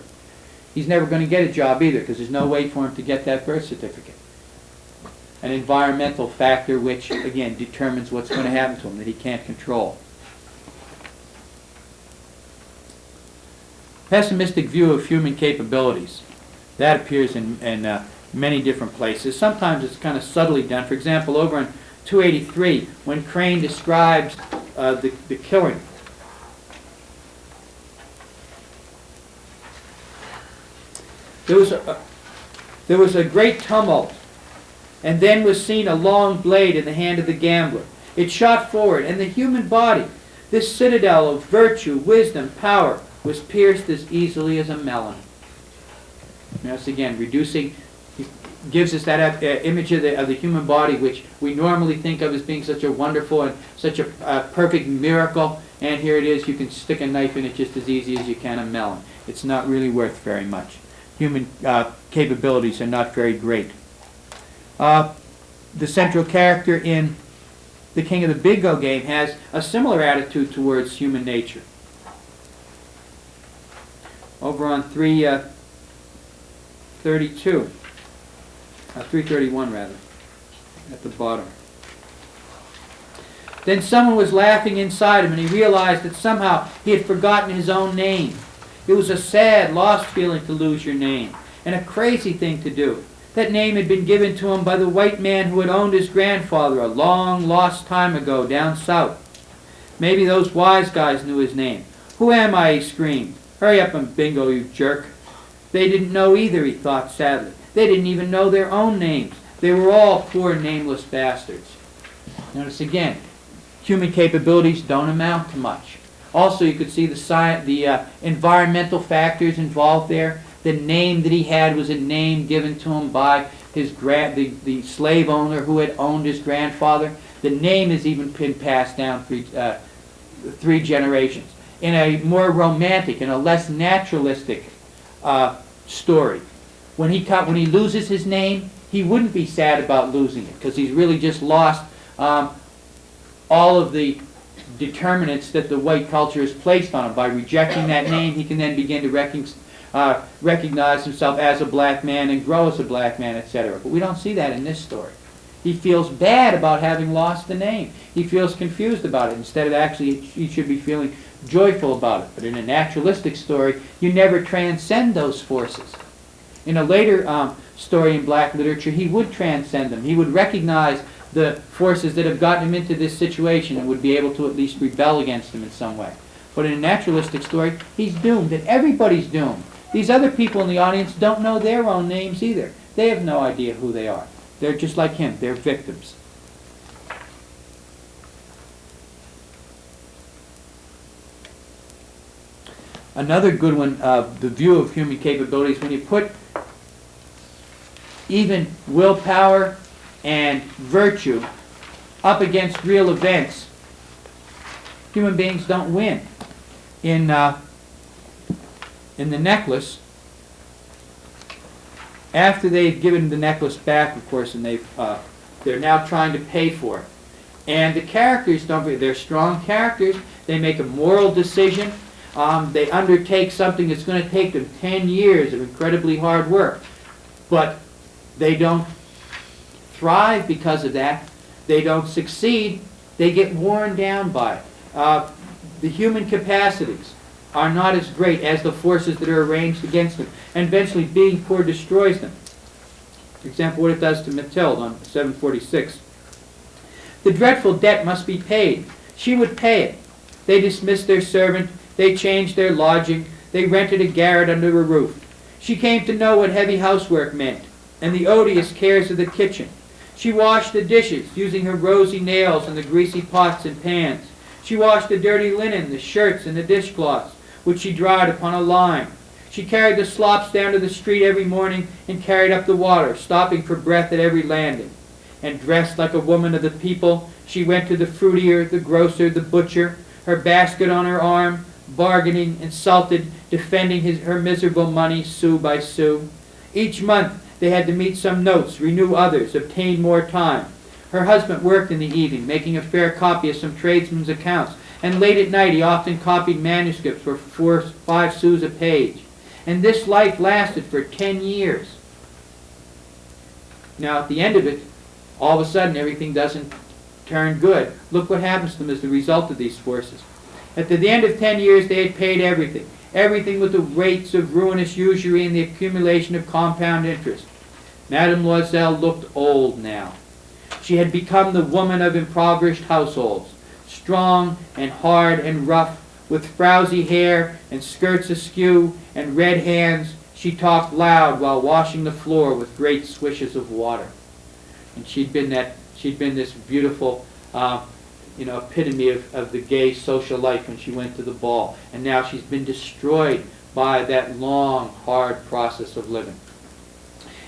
He's never going to get a job either because there's no way for him to get that birth certificate. An environmental factor which, again, determines what's going to happen to him that he can't control. Pessimistic view of human capabilities. That appears in many different places. Sometimes it's kind of subtly done. For example, over in 283, when Crane describes the killing. There was a great tumult, and then was seen a long blade in the hand of the gambler. It shot forward, and the human body, this citadel of virtue, wisdom, power, was pierced as easily as a melon. Notice again, reducing, gives us that image of the human body which we normally think of as being such a wonderful and such a perfect miracle, and here it is, you can stick a knife in it just as easy as you can a melon. It's not really worth very much. Human capabilities are not very great. The central character in the King of the Bingo game has a similar attitude towards human nature. Over on 331 rather, at the bottom. Then someone was laughing inside him, and he realized that somehow he had forgotten his own name. It was a sad, lost feeling to lose your name, and a crazy thing to do. That name had been given to him by the white man who had owned his grandfather a long, lost time ago down south. Maybe those wise guys knew his name. "Who am I?" he screamed. "Hurry up and bingo, you jerk." They didn't know either, he thought sadly. They didn't even know their own names. They were all poor, nameless bastards. Notice again, human capabilities don't amount to much. Also, you could see the environmental factors involved there. The name that he had was a name given to him by his the slave owner who had owned his grandfather. The name has even been passed down three generations. In a more romantic and a less naturalistic story, when he loses his name, he wouldn't be sad about losing it because he's really just lost all of the determinants that the white culture has placed on him. By rejecting that name, he can then begin to recognize himself as a black man and grow as a black man, etc. But we don't see that in this story. He feels bad about having lost the name. He feels confused about it. Instead of actually, he should be feeling joyful about it. But in a naturalistic story, you never transcend those forces. In a later story in black literature, he would transcend them. He would recognize the forces that have gotten him into this situation and would be able to at least rebel against him in some way. But in a naturalistic story, he's doomed, and everybody's doomed. These other people in the audience don't know their own names either. They have no idea who they are. They're just like him. They're victims. Another good one, the view of human capabilities, when you put even willpower and virtue up against real events, human beings don't win. In The Necklace, after they've given the necklace back, of course, and they're now trying to pay for it. And the characters they're strong characters. They make a moral decision. They undertake something that's going to take them 10 years of incredibly hard work. But they don't thrive because of that. They don't succeed. They get worn down by it. The human capacities are not as great as the forces that are arranged against them. And eventually being poor destroys them. For example, what it does to Mathilde on 746. The dreadful debt must be paid. She would pay it. They dismissed their servant. They changed their lodging. They rented a garret under a roof. She came to know what heavy housework meant, and the odious cares of the kitchen. She washed the dishes, using her rosy nails in the greasy pots and pans. She washed the dirty linen, the shirts, and the dishcloths, which she dried upon a line. She carried the slops down to the street every morning and carried up the water, stopping for breath at every landing. And dressed like a woman of the people, she went to the fruitier, the grocer, the butcher, her basket on her arm, bargaining, insulted, defending her miserable money sou by sou. Each month they had to meet some notes, renew others, obtain more time. Her husband worked in the evening, making a fair copy of some tradesmen's accounts, and late at night he often copied manuscripts for 5 sous a page. And this life lasted for 10 years. Now at the end of it, all of a sudden everything doesn't turn good. Look what happens to them as the result of these forces. At the end of 10 years they had paid everything. Everything with the rates of ruinous usury and the accumulation of compound interest. Mademoiselle looked old now. She had become the woman of impoverished households, strong and hard and rough, with frowsy hair and skirts askew and red hands. She talked loud while washing the floor with great swishes of water. And she'd been this beautiful, epitome of the gay social life when she went to the ball. And now she's been destroyed by that long, hard process of living.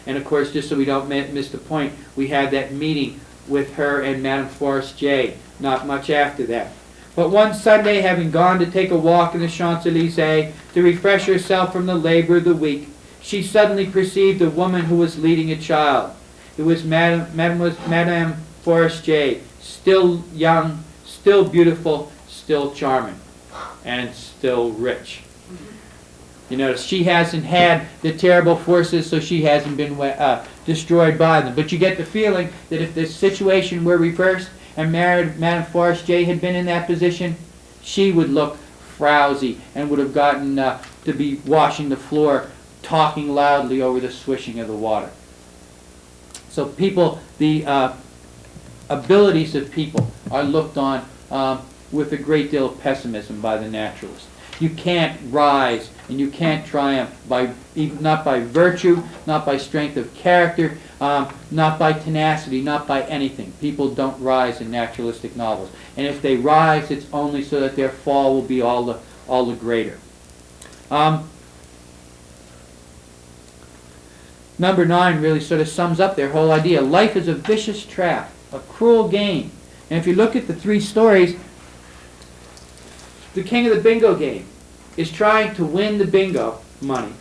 And of course, just so we don't miss the point, we had that meeting with her and Madame Forestier not much after that. But one Sunday, having gone to take a walk in the Champs-Élysées to refresh herself from the labor of the week, she suddenly perceived a woman who was leading a child. It was Madame Forestier, still young, still beautiful, still charming, and still rich. You notice she hasn't had the terrible forces, so she hasn't been destroyed by them. But you get the feeling that if the situation were reversed and Madame Forestier had been in that position, she would look frowsy and would have gotten to be washing the floor, talking loudly over the swishing of the water. So people, the abilities of people are looked on with a great deal of pessimism by the naturalist. You can't rise and you can't triumph not by virtue, not by strength of character, not by tenacity, not by anything. People don't rise in naturalistic novels. And if they rise, it's only so that their fall will be all the greater. Number 9 really sort of sums up their whole idea. Life is a vicious trap, a cruel game. And if you look at the 3 stories, the king of the bingo game is trying to win the bingo money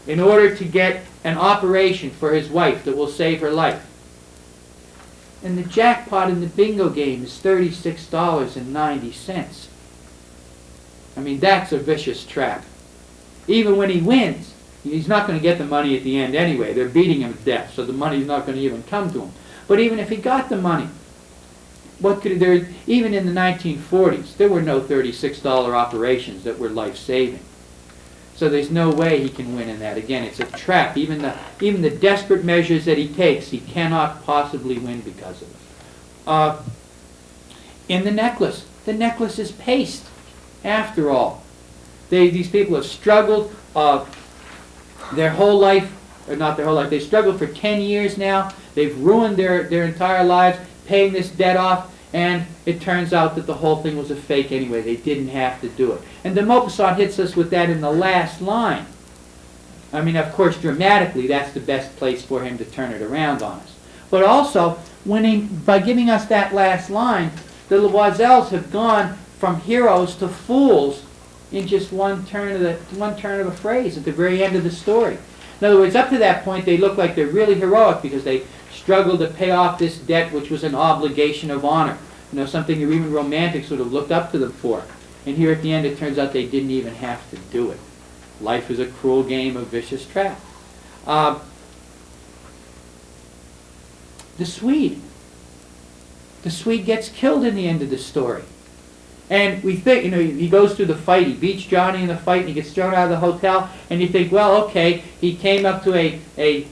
in order to get an operation for his wife that will save her life. And the jackpot in the bingo game is $36.90. I mean, that's a vicious trap. Even when he wins, he's not going to get the money at the end anyway. They're beating him to death, so the money's not going to even come to him. But even if he got the money, even in the 1940s, there were no $36 operations that were life-saving. So there's no way he can win in that. Again, it's a trap. Even the desperate measures that he takes, he cannot possibly win because of it. In the necklace is paste, after all. These people have struggled their whole life, or not their whole life, they've struggled for 10 years now. They've ruined their entire lives paying this debt off, and it turns out that the whole thing was a fake anyway. They didn't have to do it. And de Maupassant hits us with that in the last line. I mean, of course, dramatically, that's the best place for him to turn it around on us. But also, by giving us that last line, the Loisels have gone from heroes to fools in just one turn of a phrase at the very end of the story. In other words, up to that point, they look like they're really heroic because they struggled to pay off this debt, which was an obligation of honor. You know, something that even romantics would have looked up to them for. And here at the end, it turns out they didn't even have to do it. Life is a cruel game of vicious trap. The Swede gets killed in the end of the story. And we think, you know, he goes through the fight, he beats Johnny in the fight, and he gets thrown out of the hotel, and you think, well, okay, he came up to a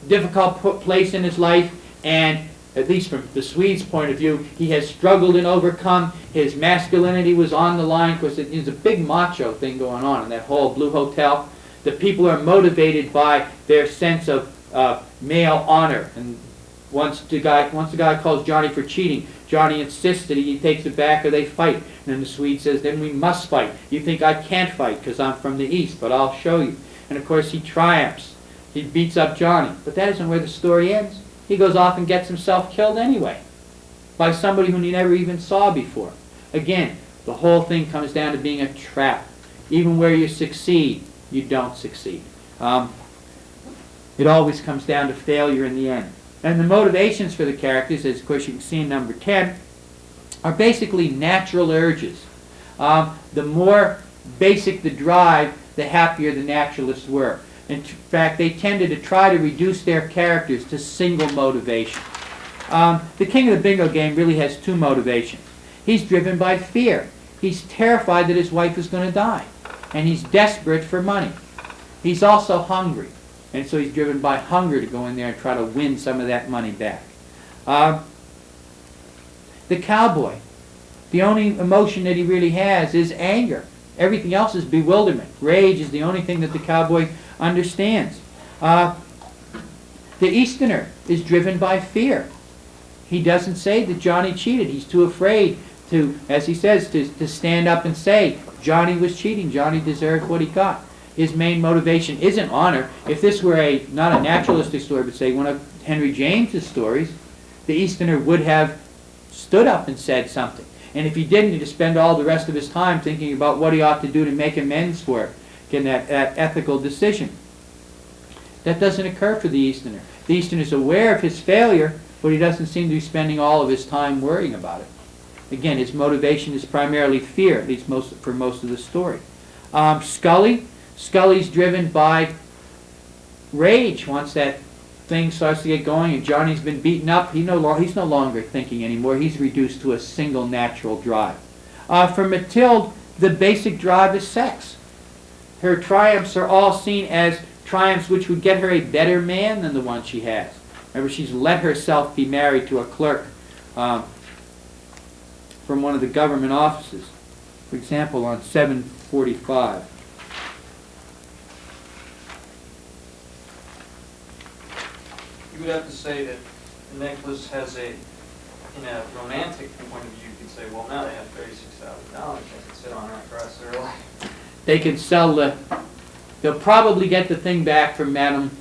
difficult place in his life, and at least from the Swede's point of view, he has struggled and overcome. His masculinity was on the line, because there's a big macho thing going on in that whole Blue Hotel. The people are motivated by their sense of male honor. And once the guy calls Johnny for cheating, Johnny insists that he takes it back or they fight. And then the Swede says, then we must fight. You think I can't fight because I'm from the East, but I'll show you. And of course he triumphs. He beats up Johnny. But that isn't where the story ends. He goes off and gets himself killed anyway by somebody whom he never even saw before. Again, the whole thing comes down to being a trap. Even where you succeed, you don't succeed. It always comes down to failure in the end. And the motivations for the characters, as of course you can see in number 10, are basically natural urges. The more basic the drive, the happier the naturalists were. In fact, they tended to try to reduce their characters to single motivation. The king of the bingo game really has two motivations. He's driven by fear. He's terrified that his wife is going to die. And he's desperate for money. He's also hungry. And so he's driven by hunger to go in there and try to win some of that money back. The cowboy, the only emotion that he really has is anger. Everything else is bewilderment. Rage is the only thing that the cowboy understands. The Easterner is driven by fear. He doesn't say that Johnny cheated. He's too afraid to, as he says, to stand up and say, Johnny was cheating. Johnny deserved what he got. His main motivation isn't honor. If this were not a naturalistic story, but say one of Henry James's stories, the Easterner would have stood up and said something. And if he didn't, he'd spend all the rest of his time thinking about what he ought to do to make amends for it. Again, that ethical decision. That doesn't occur for the Easterner. The Easterner is aware of his failure, but he doesn't seem to be spending all of his time worrying about it. Again, his motivation is primarily fear, at least for most of the story. Scully's driven by rage once that thing starts to get going and Johnny's been beaten up. He's no longer thinking anymore. He's reduced to a single natural drive. For Mathilde, the basic drive is sex. Her triumphs are all seen as triumphs which would get her a better man than the one she has. Remember, she's let herself be married to a clerk from one of the government offices. For example, on 745. You would have to say that the necklace has in a romantic point of view, you could say, well, now they have $36,000. They can sit on that for the rest of their life. They can sell they'll probably get the thing back from Madame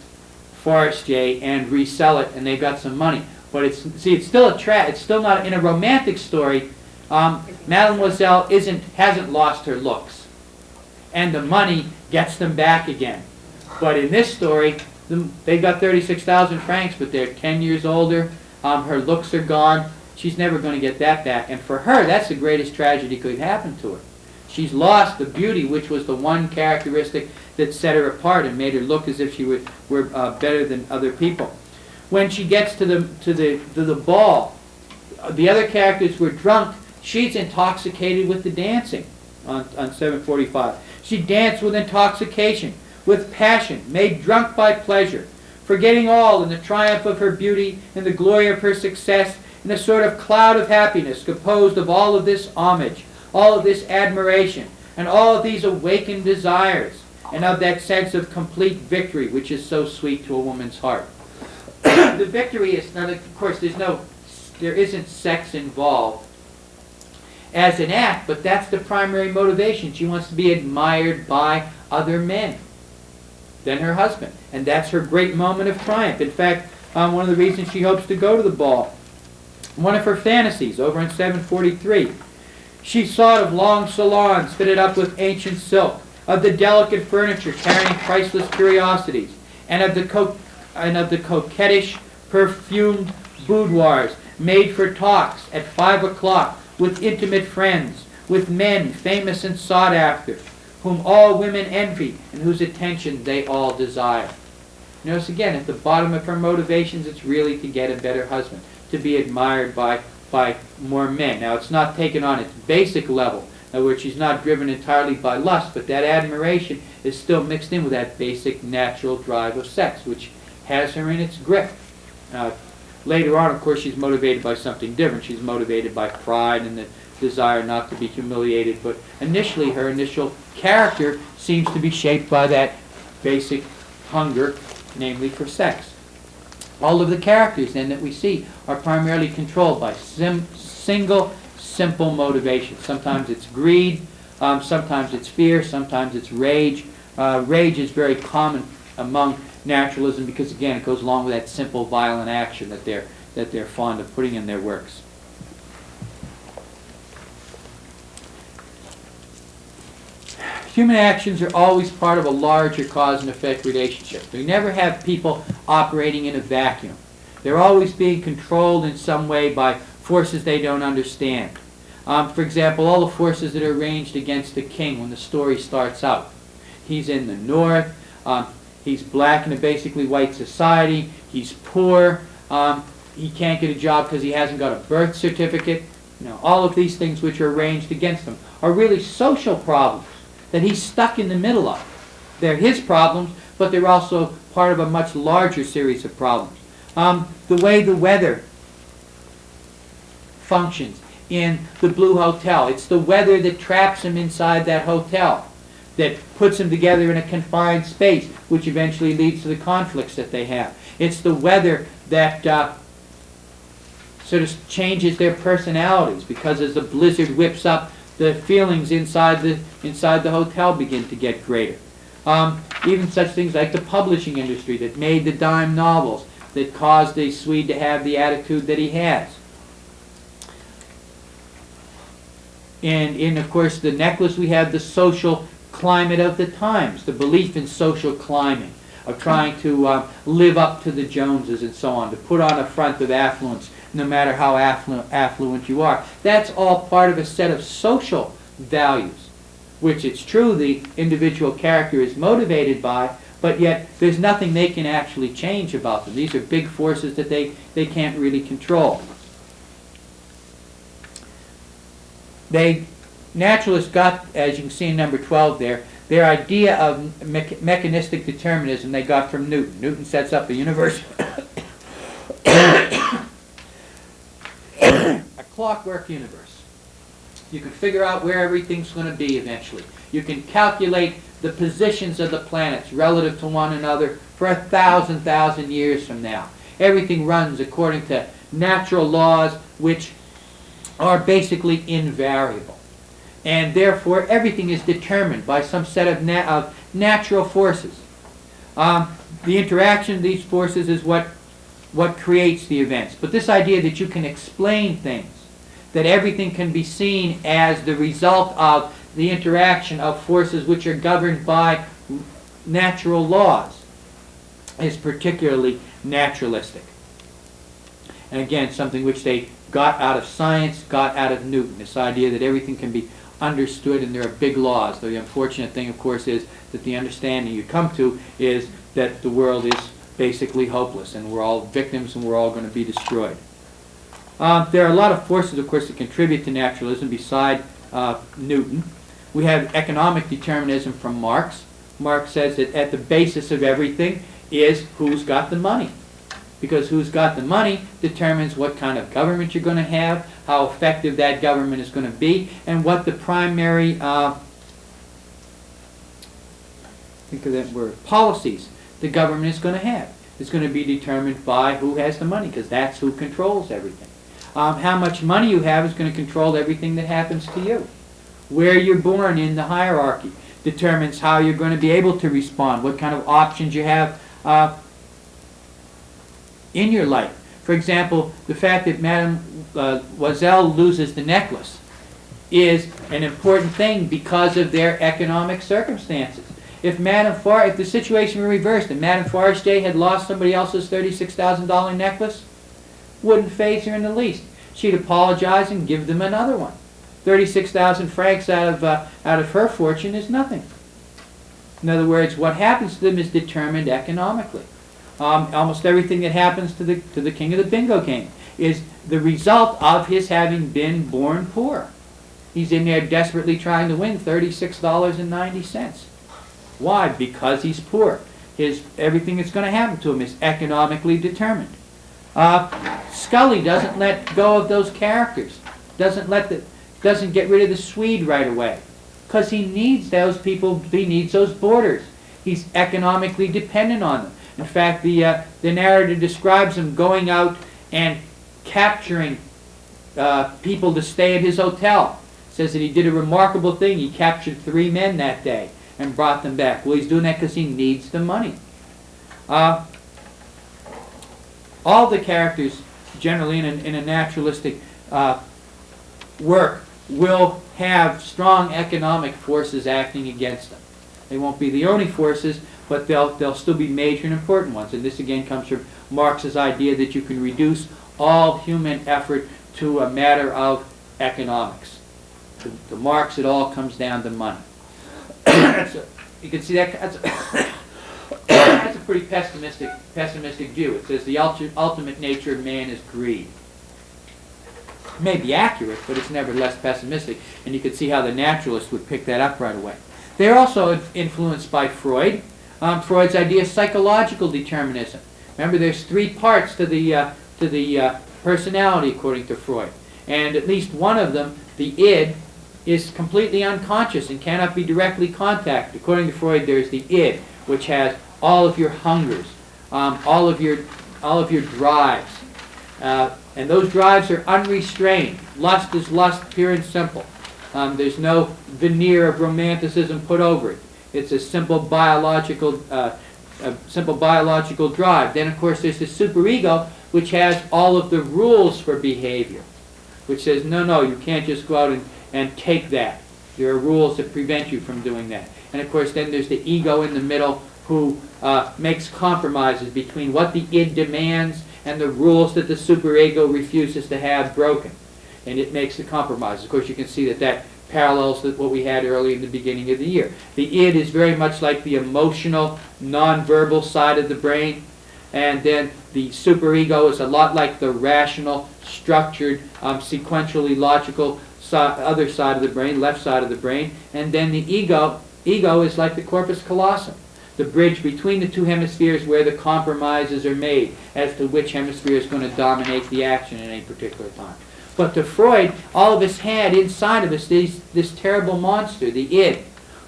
Forestier and resell it, and they've got some money. But it's still a trap. It's still not in a romantic story. Mademoiselle hasn't lost her looks, and the money gets them back again. But in this story, they've got 36,000 francs, but they're 10 years older. Her looks are gone. She's never going to get that back. And for her, that's the greatest tragedy could happen to her. She's lost the beauty, which was the one characteristic that set her apart and made her look as if she were better than other people. When she gets to the ball, the other characters were drunk. She's intoxicated with the dancing on 745. She danced with intoxication, with passion, made drunk by pleasure, forgetting all in the triumph of her beauty and the glory of her success, in a sort of cloud of happiness composed of all of this homage, all of this admiration, and all of these awakened desires, and of that sense of complete victory which is so sweet to a woman's heart. The victory is not, of course, there isn't sex involved as an act, but that's the primary motivation. She wants to be admired by other men than her husband, and that's her great moment of triumph. In fact, one of the reasons she hopes to go to the ball, one of her fantasies over in 743, she thought of long salons fitted up with ancient silk, of the delicate furniture carrying priceless curiosities, and of the coquettish, perfumed boudoirs made for talks at 5 o'clock with intimate friends, with men famous and sought after, whom all women envy and whose attention they all desire. Notice again, at the bottom of her motivations, it's really to get a better husband, to be admired by more men. Now, it's not taken on its basic level, in other words, she's not driven entirely by lust, but that admiration is still mixed in with that basic natural drive of sex, which has her in its grip. Later on, of course, she's motivated by something different. She's motivated by pride and the desire not to be humiliated, but initially, her initial character seems to be shaped by that basic hunger, namely for sex. All of the characters, then, that we see are primarily controlled by single, simple motivation. Sometimes it's greed, sometimes it's fear, sometimes it's rage. Rage is very common among naturalism because, again, it goes along with that simple, violent action that they're fond of putting in their works. Human actions are always part of a larger cause and effect relationship. We never have people operating in a vacuum. They're always being controlled in some way by forces they don't understand. For example, all the forces that are ranged against the king when the story starts out. He's in the north. He's black in a basically white society. He's poor. He can't get a job because he hasn't got a birth certificate. All of these things which are ranged against him are really social problems that he's stuck in the middle of. They're his problems, but they're also part of a much larger series of problems. The way the weather functions in the Blue Hotel. It's the weather that traps him inside that hotel, that puts them together in a confined space, which eventually leads to the conflicts that they have. It's the weather that sort of changes their personalities, because as the blizzard whips up, the feelings inside the hotel begin to get greater. Even such things like the publishing industry that made the dime novels that caused the Swede to have the attitude that he has. And in, of course, the necklace, we have the social climate of the times, the belief in social climbing, of trying to live up to the Joneses and so on, to put on a front of affluence, no matter how affluent you are. That's all part of a set of social values, which it's true the individual character is motivated by, but yet there's nothing they can actually change about them. These are big forces that they can't really control. Naturalists got, as you can see in number 12 there, their idea of mechanistic determinism they got from Newton. Newton sets up a universe, a clockwork universe. You can figure out where everything's going to be eventually. You can calculate the positions of the planets relative to one another for 1,000 years from now. Everything runs according to natural laws which are basically invariable. And therefore, everything is determined by some set of natural forces. The interaction of these forces is what creates the events. But this idea that you can explain things, that everything can be seen as the result of the interaction of forces which are governed by natural laws, is particularly naturalistic. And again, something which they got out of science, got out of Newton, this idea that everything can be understood and there are big laws. The unfortunate thing, of course, is that the understanding you come to is that the world is basically hopeless and we're all victims and we're all going to be destroyed. There are a lot of forces, of course, that contribute to naturalism beside Newton. We have economic determinism from Marx. Marx says that at the basis of everything is who's got the money. because who's got the money determines what kind of government you're going to have, how effective that government is going to be, and what the primary think of that word, policies the government is going to have. It's going to be determined by who has the money, because that's who controls everything. How much money you have is going to control everything that happens to you. Where you're born in the hierarchy determines how you're going to be able to respond, what kind of options you have in your life. For example, the fact that Mademoiselle loses the necklace is an important thing because of their economic circumstances. If the situation were reversed and Madame Forestier had lost somebody else's $36,000 necklace, wouldn't faze her in the least. She'd apologize and give them another one. 36,000 francs out of her fortune is nothing. In other words, what happens to them is determined economically. Almost everything that happens to the king of the bingo game is the result of his having been born poor. He's in there desperately trying to win $36.90. Why? Because he's poor. Everything that's going to happen to him is economically determined. Scully doesn't let go of those characters. Doesn't get rid of the Swede right away, because he needs those people. He needs those borders. He's economically dependent on them. In fact, the narrative describes him going out and capturing people to stay at his hotel. Says that he did a remarkable thing. He captured 3 men that day and brought them back. Well, he's doing that because he needs the money. All the characters, generally in a naturalistic work, will have strong economic forces acting against them. They won't be the only forces, but they'll still be major and important ones. And this again comes from Marx's idea that you can reduce all human effort to a matter of economics. To Marx, it all comes down to money. You can see that's a pretty pessimistic view. It says the ultimate nature of man is greed. It may be accurate, but it's nevertheless pessimistic, and you can see how the naturalist would pick that up right away. They're also influenced by Freud. Freud's idea of psychological determinism. Remember, there's 3 parts to the personality, according to Freud, and at least one of them, the id, is completely unconscious and cannot be directly contacted. According to Freud, there's the id, which has all of your hungers, all of your drives, and those drives are unrestrained. Lust is lust, pure and simple. There's no veneer of romanticism put over it. It's a simple biological drive. Then, of course, there's the superego, which has all of the rules for behavior, which says, no, you can't just go out and take that. There are rules that prevent you from doing that. And, of course, then there's the ego in the middle, who makes compromises between what the id demands and the rules that the superego refuses to have broken. And it makes the compromises. Of course, you can see that parallels what we had early in the beginning of the year. The id is very much like the emotional, non-verbal side of the brain, and then the superego is a lot like the rational, structured, sequentially logical other side of the brain, left side of the brain, and then the ego is like the corpus callosum, the bridge between the 2 hemispheres where the compromises are made as to which hemisphere is going to dominate the action at any particular time. But to Freud, all of us had inside of us this terrible monster, the id,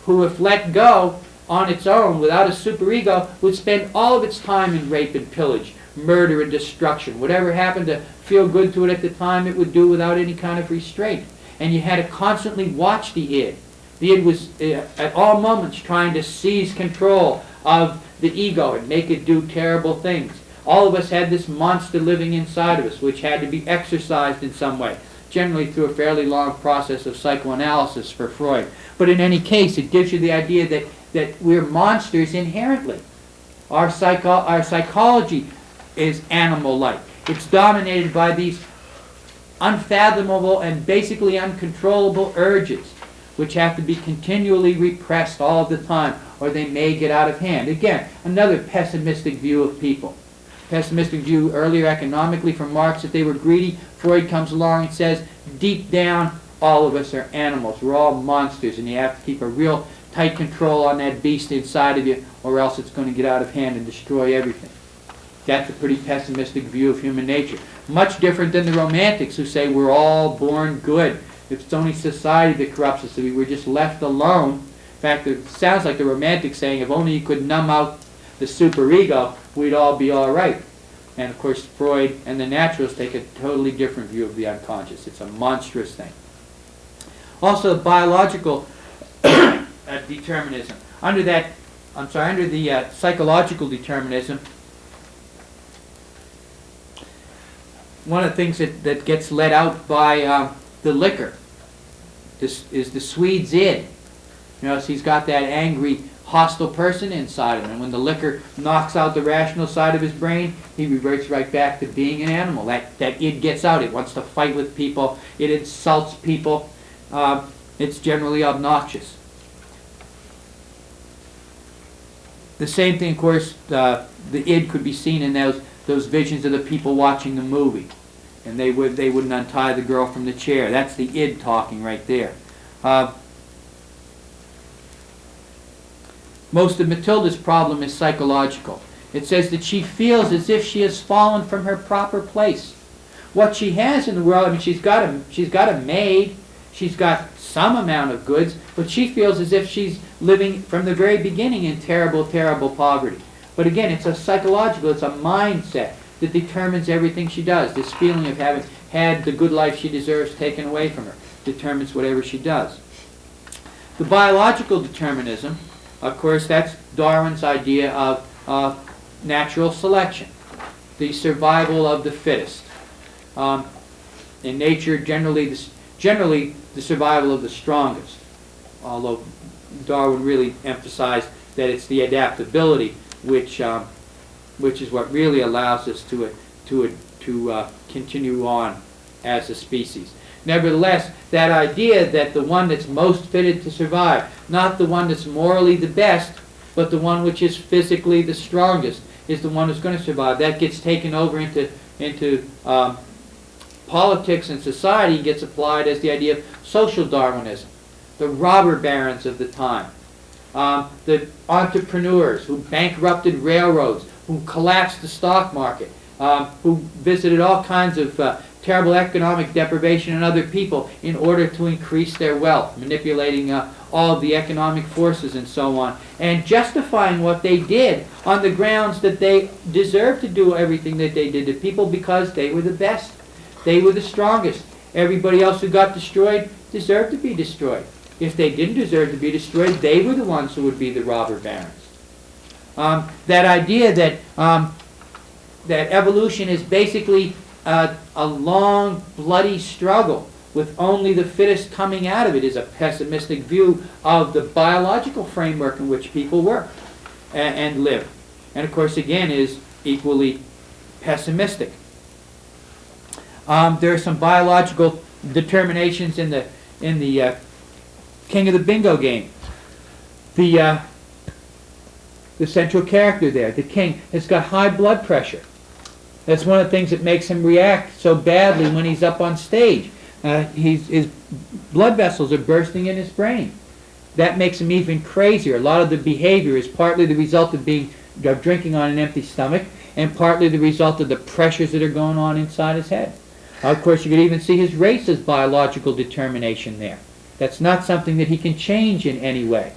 who, if let go on its own without a superego, would spend all of its time in rape and pillage, murder and destruction. Whatever happened to feel good to it at the time, it would do without any kind of restraint. And you had to constantly watch the id. The id was at all moments trying to seize control of the ego and make it do terrible things. All of us had this monster living inside of us, which had to be exercised in some way, generally through a fairly long process of psychoanalysis for Freud. But in any case, it gives you the idea that we're monsters inherently. Our psychology is animal-like. It's dominated by these unfathomable and basically uncontrollable urges, which have to be continually repressed all the time, or they may get out of hand. Again, another pessimistic view of people. Pessimistic view earlier economically from Marx that they were greedy. Freud comes along and says, deep down, all of us are animals. We're all monsters, and you have to keep a real tight control on that beast inside of you, or else it's going to get out of hand and destroy everything. That's a pretty pessimistic view of human nature. Much different than the Romantics, who say we're all born good. It's only society that corrupts us, so we were just left alone. In fact, it sounds like the Romantics saying if only you could numb out the superego, we'd all be all right. And of course, Freud and the Naturalists take a totally different view of the unconscious. It's a monstrous thing. Also, biological determinism. Under the psychological determinism, one of the things that gets let out by the liquor is the Swede's id. You know, so he's got that angry, hostile person inside of him. And when the liquor knocks out the rational side of his brain, he reverts right back to being an animal. That id gets out. It wants to fight with people. It insults people. It's generally obnoxious. The same thing, of course, the id could be seen in those visions of the people watching the movie. And they wouldn't untie the girl from the chair. That's the id talking right there. Most of Matilda's problem is psychological. It says that she feels as if she has fallen from her proper place. What she has in the world, I mean, she's got a maid, she's got some amount of goods, but she feels as if she's living from the very beginning in terrible, terrible poverty. But again, it's a psychological, it's a mindset that determines everything she does. This feeling of having had the good life she deserves taken away from her determines whatever she does. The biological determinism, of course, that's Darwin's idea of natural selection, the survival of the fittest. In nature, generally the survival of the strongest, although Darwin really emphasized that it's the adaptability which is what really allows us to continue on as a species. Nevertheless, that idea that the one that's most fitted to survive, not the one that's morally the best, but the one which is physically the strongest, is the one who's going to survive. That gets taken over into politics and society, gets applied as the idea of social Darwinism. The robber barons of the time, the entrepreneurs who bankrupted railroads, who collapsed the stock market, who visited all kinds of terrible economic deprivation in other people in order to increase their wealth, manipulating all of the economic forces and so on, and justifying what they did on the grounds that they deserved to do everything that they did to people because they were the best. They were the strongest. Everybody else who got destroyed deserved to be destroyed. If they didn't deserve to be destroyed, they were the ones who would be the robber barons. That idea that evolution is basically a long, bloody struggle with only the fittest coming out of it is a pessimistic view of the biological framework in which people work and live. And of course, again, is equally pessimistic. There are some biological determinations in the King of the Bingo game. The central character there, the king, has got high blood pressure. That's one of the things that makes him react so badly when he's up on stage. His blood vessels are bursting in his brain. That makes him even crazier. A lot of the behavior is partly the result of drinking on an empty stomach, and partly the result of the pressures that are going on inside his head. Of course, you could even see his race as biological determination there. That's not something that he can change in any way.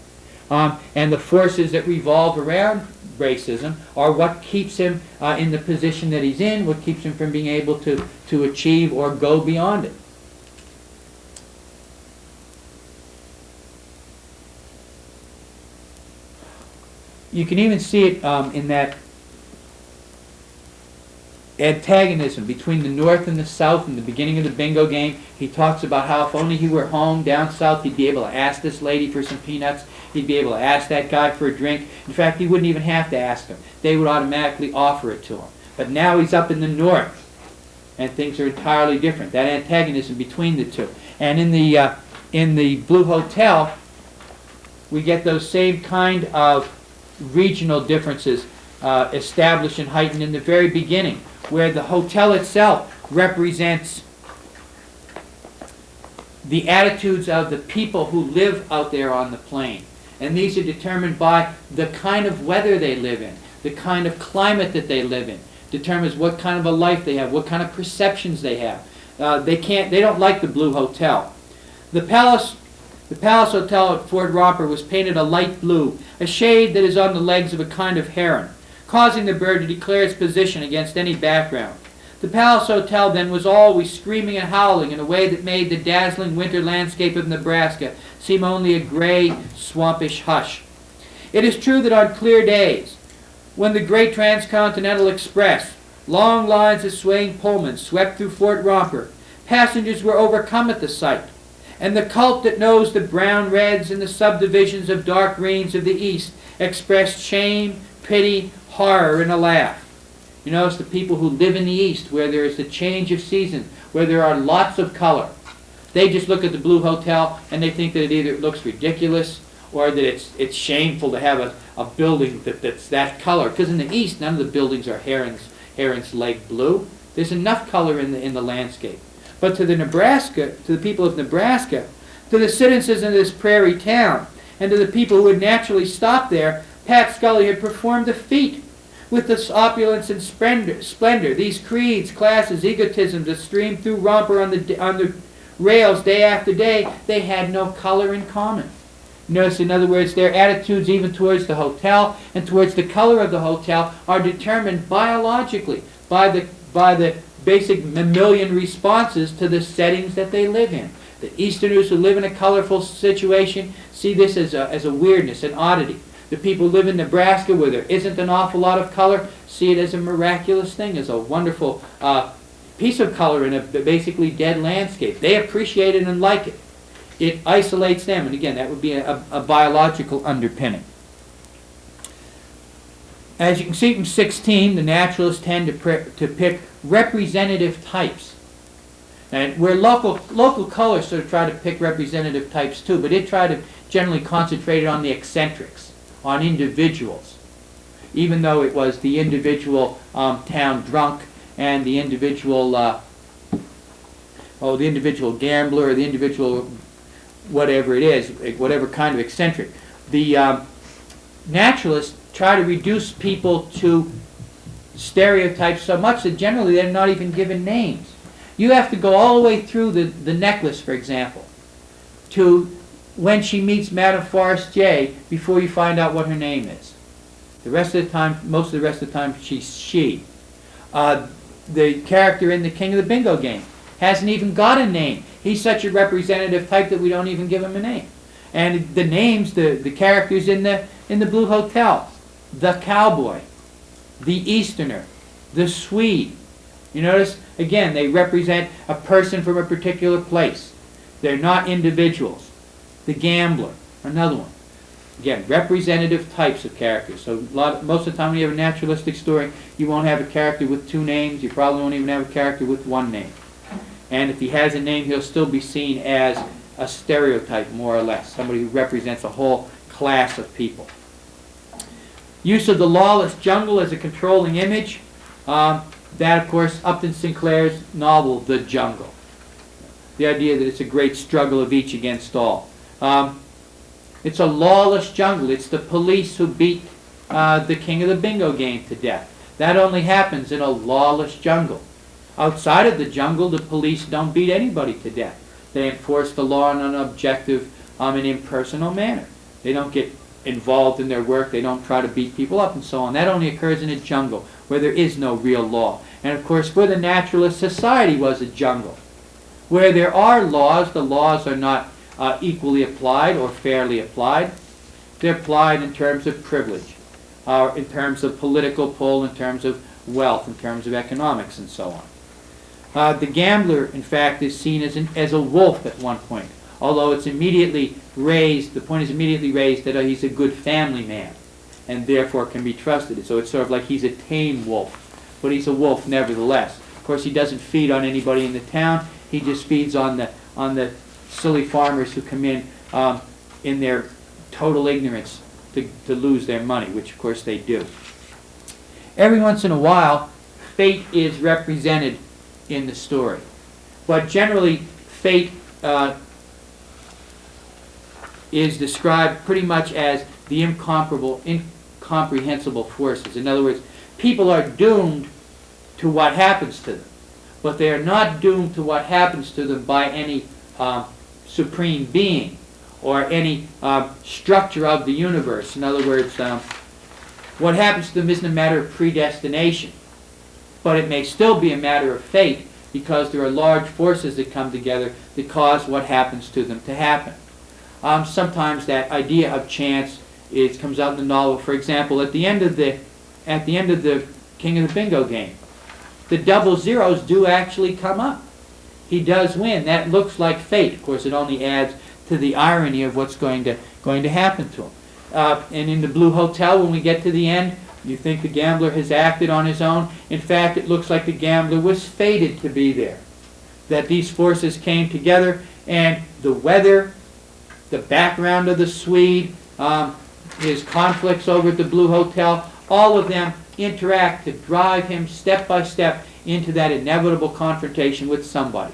And the forces that revolve around racism are what keeps him in the position that he's in, what keeps him from being able to achieve or go beyond it. You can even see it in that antagonism between the North and the South in the beginning of the bingo game. He talks about how if only he were home down south, he'd be able to ask this lady for some peanuts. He'd be able to ask that guy for a drink. In fact, he wouldn't even have to ask them. They would automatically offer it to him. But now he's up in the North, and things are entirely different. That antagonism between the two. And in the Blue Hotel, we get those same kind of regional differences established and heightened in the very beginning, where the hotel itself represents the attitudes of the people who live out there on the plain. And these are determined by the kind of weather they live in, the kind of climate that they live in, determines what kind of a life they have, what kind of perceptions they have. They don't like the Blue Hotel. The Palace Hotel at Fort Romper was painted a light blue, a shade that is on the legs of a kind of heron, causing the bird to declare its position against any background. The Palace Hotel then was always screaming and howling in a way that made the dazzling winter landscape of Nebraska seem only a gray, swampish hush. It is true that on clear days, when the great transcontinental express, long lines of swaying Pullmans, swept through Fort Romper, passengers were overcome at the sight, and the cult that knows the brown reds and the subdivisions of dark greens of the East expressed shame, pity, horror, and a laugh. You notice the people who live in the East, where there is the change of season, where there are lots of color, they just look at the Blue Hotel and they think that it either looks ridiculous or that it's shameful to have a building that's that color. Because in the East, none of the buildings are heron's leg blue. There's enough color in the landscape. But to the people of Nebraska, to the citizens of this prairie town, and to the people who would naturally stop there, Pat Scully had performed a feat. With this opulence and splendor, these creeds, classes, egotisms that streamed through Romper on the rails day after day, they had no color in common. Notice, in other words, their attitudes even towards the hotel and towards the color of the hotel are determined biologically by the basic mammalian responses to the settings that they live in. The Easterners who live in a colorful situation see this as a weirdness, an oddity. The people who live in Nebraska where there isn't an awful lot of color see it as a miraculous thing, as a wonderful piece of color in a basically dead landscape. They appreciate it and like it. It isolates them, and again, that would be a biological underpinning. As you can see from 16, the naturalists tend to pick representative types. And where local colors sort of try to pick representative types too, but it tried to generally concentrate on the eccentrics, on individuals. Even though it was the individual town drunk and the individual gambler or the individual whatever it is, whatever kind of eccentric. The naturalists try to reduce people to stereotypes so much that generally they're not even given names. You have to go all the way through the necklace, for example, to when she meets Madame Forrest J before you find out what her name is. The rest of the time, most of the rest of the time, she's she. The character in The King of the Bingo Game hasn't even got a name. He's such a representative type that we don't even give him a name. And the names, the characters in the Blue Hotel, the cowboy, the Easterner, the Swede. You notice, again, they represent a person from a particular place. They're not individuals. The gambler, another one. Again, representative types of characters. So most of the time when you have a naturalistic story, you won't have a character with two names. You probably won't even have a character with one name. And if he has a name, he'll still be seen as a stereotype, more or less. Somebody who represents a whole class of people. Use of the lawless jungle as a controlling image. That, of course, Upton Sinclair's novel, The Jungle. The idea that it's a great struggle of each against all. It's a lawless jungle. It's the police who beat the King of the Bingo Game to death. That only happens in a lawless jungle. Outside of the jungle, the police don't beat anybody to death. They enforce the law in an objective and impersonal manner. They don't get involved in their work. They don't try to beat people up and so on. That only occurs in a jungle where there is no real law. And of course, for the naturalist, society was a jungle. Where there are laws, the laws are not equally applied or fairly applied. They're applied in terms of privilege, in terms of political pull, in terms of wealth, in terms of economics, and so on. The gambler, in fact, is seen as a wolf at one point, although it's immediately raised, the point is immediately raised that he's a good family man and therefore can be trusted. So it's sort of like he's a tame wolf, but he's a wolf nevertheless. Of course, he doesn't feed on anybody in the town. He just feeds on the silly farmers who come in their total ignorance to lose their money, which of course they do. Every once in a while, fate is represented in the story. But generally, fate is described pretty much as the incomprehensible forces. In other words, people are doomed to what happens to them. But they are not doomed to what happens to them by any supreme being or any structure of the universe. In other words, what happens to them isn't a matter of predestination, but it may still be a matter of fate, because there are large forces that come together that cause what happens to them to happen. Sometimes that idea of chance comes out in the novel. For example, at the end of the King of the Bingo game, the double zeros do actually come up. He does win. That looks like fate. Of course, it only adds to the irony of what's going to happen to him. And in the Blue Hotel, when we get to the end, you think the gambler has acted on his own. In fact, it looks like the gambler was fated to be there. That these forces came together, and the weather, the background of the Swede, his conflicts over at the Blue Hotel, all of them interact to drive him step by step into that inevitable confrontation with somebody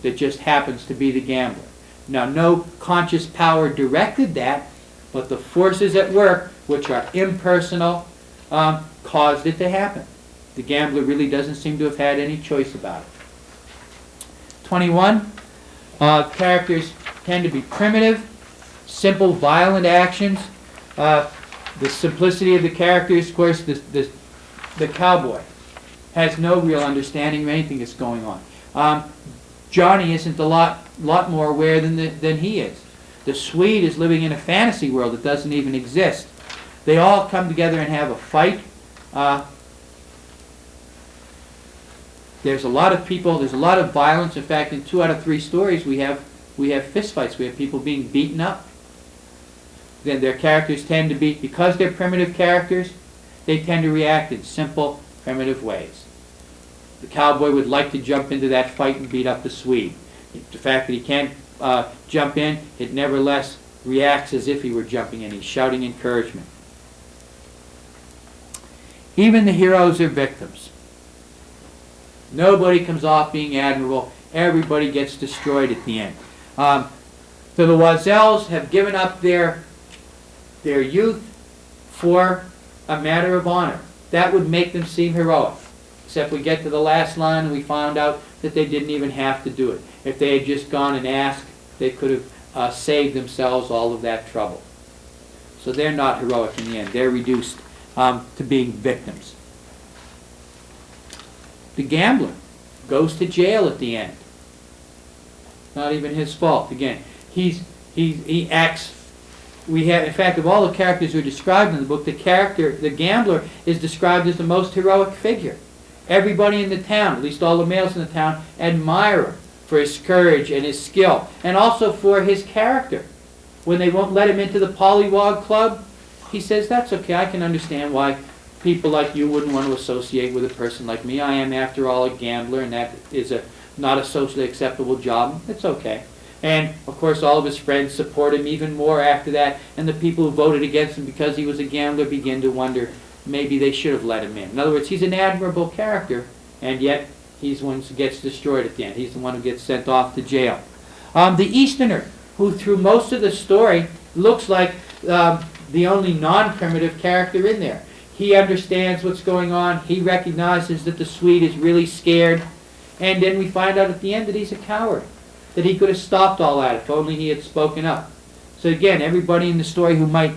that just happens to be the gambler. Now, no conscious power directed that, but the forces at work, which are impersonal, caused it to happen. The gambler really doesn't seem to have had any choice about it. 21, characters tend to be primitive, simple, violent actions. The simplicity of the characters, of course, the cowboy has no real understanding of anything that's going on. Johnny isn't a lot more aware than he is. The Swede is living in a fantasy world that doesn't even exist. They all come together and have a fight. There's a lot of people. There's a lot of violence. In fact, in 2 out of 3 stories, we have fistfights. We have people being beaten up. Then their characters tend to be, because they're primitive characters, they tend to react in simple, primitive ways. The cowboy would like to jump into that fight and beat up the Swede. The fact that he can't jump in, it nevertheless reacts as if he were jumping in. He's shouting encouragement. Even the heroes are victims. Nobody comes off being admirable. Everybody gets destroyed at the end. So the Oisels have given up their youth for a matter of honor. That would make them seem heroic. Except we get to the last line and we found out that they didn't even have to do it. If they had just gone and asked, they could have saved themselves all of that trouble. So they're not heroic in the end. They're reduced to being victims. The gambler goes to jail at the end. Not even his fault. Again, he acts. We have, in fact, of all the characters who are described in the book, the gambler is described as the most heroic figure. Everybody in the town, at least all the males in the town, admire him for his courage and his skill, and also for his character. When they won't let him into the Pollywog Club, he says, that's okay, I can understand why people like you wouldn't want to associate with a person like me. I am, after all, a gambler, and that is not a socially acceptable job. It's okay. And, of course, all of his friends support him even more after that, and the people who voted against him because he was a gambler begin to wonder maybe they should have let him in. In other words, he's an admirable character, and yet he's the one who gets destroyed at the end. He's the one who gets sent off to jail. The Easterner, who through most of the story looks like the only non-primitive character in there. He understands what's going on. He recognizes that the Swede is really scared. And then we find out at the end that he's a coward, that he could have stopped all that if only he had spoken up. So again, everybody in the story who might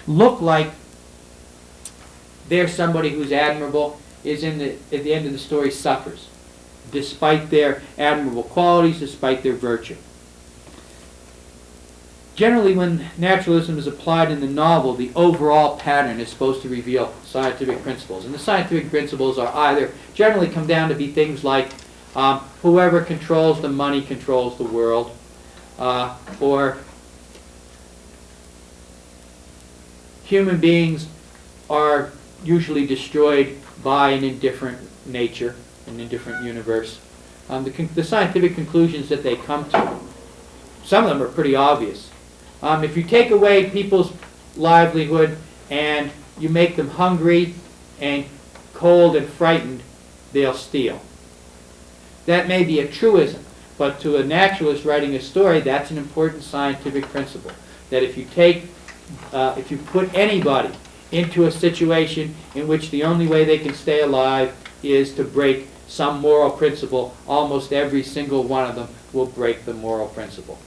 look like they're somebody who's admirable is at the end of the story suffers, despite their admirable qualities, despite their virtue. Generally, when naturalism is applied in the novel, the overall pattern is supposed to reveal scientific principles. And the scientific principles are either, generally come down to be things like whoever controls the money controls the world, or human beings are usually destroyed by an indifferent nature, an indifferent universe. The scientific conclusions that they come to, some of them are pretty obvious. If you take away people's livelihood and you make them hungry and cold and frightened, they'll steal. That may be a truism, but to a naturalist writing a story, that's an important scientific principle. That if you put anybody into a situation in which the only way they can stay alive is to break some moral principle. Almost every single one of them will break the moral principle.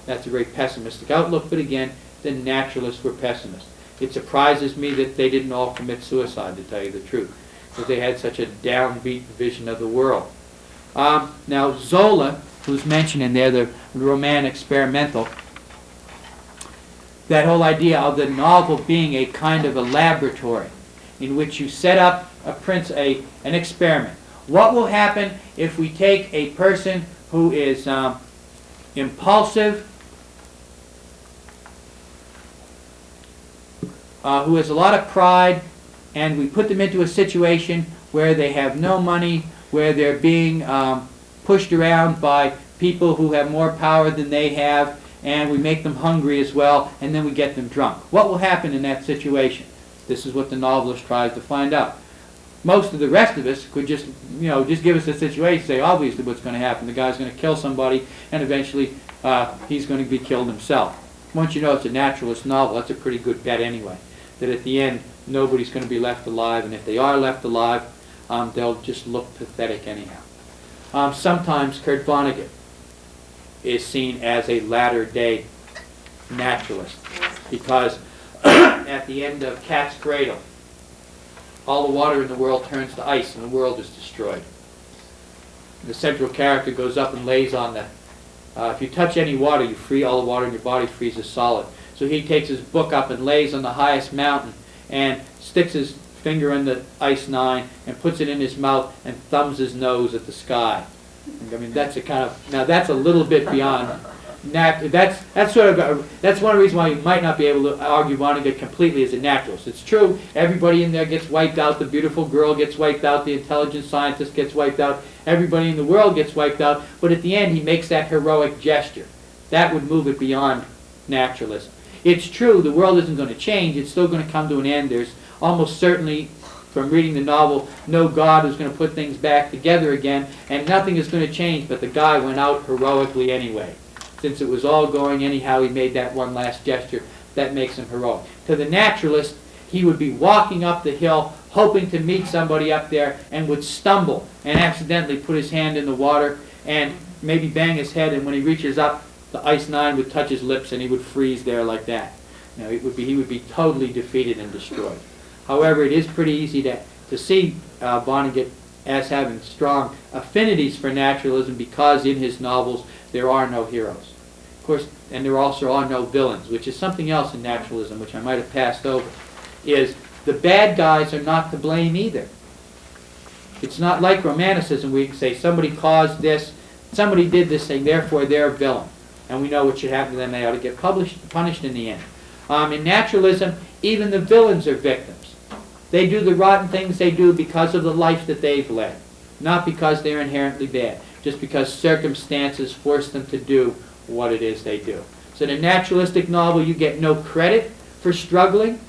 That's a very pessimistic outlook, but again, the naturalists were pessimists. It surprises me that they didn't all commit suicide, to tell you the truth, because they had such a downbeat vision of the world. Now, Zola, who's mentioned in there, the roman experimental, that whole idea of the novel being a kind of a laboratory in which you set up an experiment. What will happen if we take a person who is impulsive, who has a lot of pride, and we put them into a situation where they have no money, where they're being pushed around by people who have more power than they have, and we make them hungry as well, and then we get them drunk. What will happen in that situation? This is what the novelist tries to find out. Most of the rest of us could just give us a situation, say obviously what's going to happen. The guy's going to kill somebody, and eventually he's going to be killed himself. Once you know it's a naturalist novel, that's a pretty good bet anyway, that at the end nobody's going to be left alive, and if they are left alive, they'll just look pathetic anyhow. Sometimes Kurt Vonnegut is seen as a latter-day naturalist, because at the end of Cat's Cradle, all the water in the world turns to ice and the world is destroyed. The central character goes up and lays on the, if you touch any water, you free all the water in your body freezes solid. So he takes his book up and lays on the highest mountain and sticks his finger in the ice nine and puts it in his mouth and thumbs his nose at the sky. I mean, that's a kind of, now that's a little bit beyond, that's one reason why you might not be able to argue Vonnegut completely as a naturalist. It's true, everybody in there gets wiped out, the beautiful girl gets wiped out, the intelligent scientist gets wiped out, everybody in the world gets wiped out, but at the end he makes that heroic gesture. That would move it beyond naturalism. It's true, the world isn't going to change, it's still going to come to an end. There's almost certainly, from reading the novel, no God who's going to put things back together again, and nothing is going to change, but the guy went out heroically anyway. Since it was all going anyhow, he made that one last gesture. That makes him heroic. To the naturalist, he would be walking up the hill, hoping to meet somebody up there, and would stumble and accidentally put his hand in the water and maybe bang his head, and when he reaches up, the ice nine would touch his lips and he would freeze there like that. You know, he would be totally defeated and destroyed. However, it is pretty easy to see Vonnegut as having strong affinities for naturalism, because in his novels there are no heroes. Of course, and there also are no villains, which is something else in naturalism, which I might have passed over, is the bad guys are not to blame either. It's not like Romanticism where you can say somebody caused this, somebody did this thing, therefore they're a villain. And we know what should happen to them, they ought to get punished in the end. In naturalism, even the villains are victims. They do the rotten things they do because of the life that they've led, not because they're inherently bad, just because circumstances force them to do what it is they do. So in a naturalistic novel, you get no credit for struggling,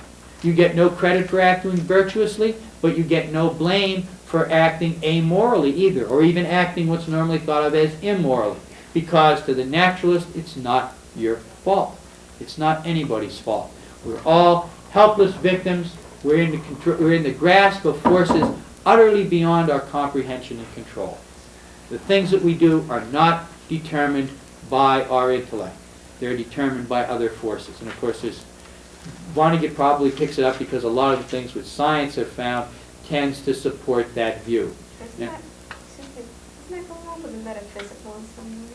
you get no credit for acting virtuously, but you get no blame for acting amorally either, or even acting what's normally thought of as immorally. Because to the naturalist, it's not your fault. It's not anybody's fault. We're all helpless victims. We're in the grasp of forces utterly beyond our comprehension and control. The things that we do are not determined by our intellect. They're determined by other forces. And of course, Vonnegut probably picks it up because a lot of the things which science have found tends to support that view. Isn't that going on with the metaphysical in some way?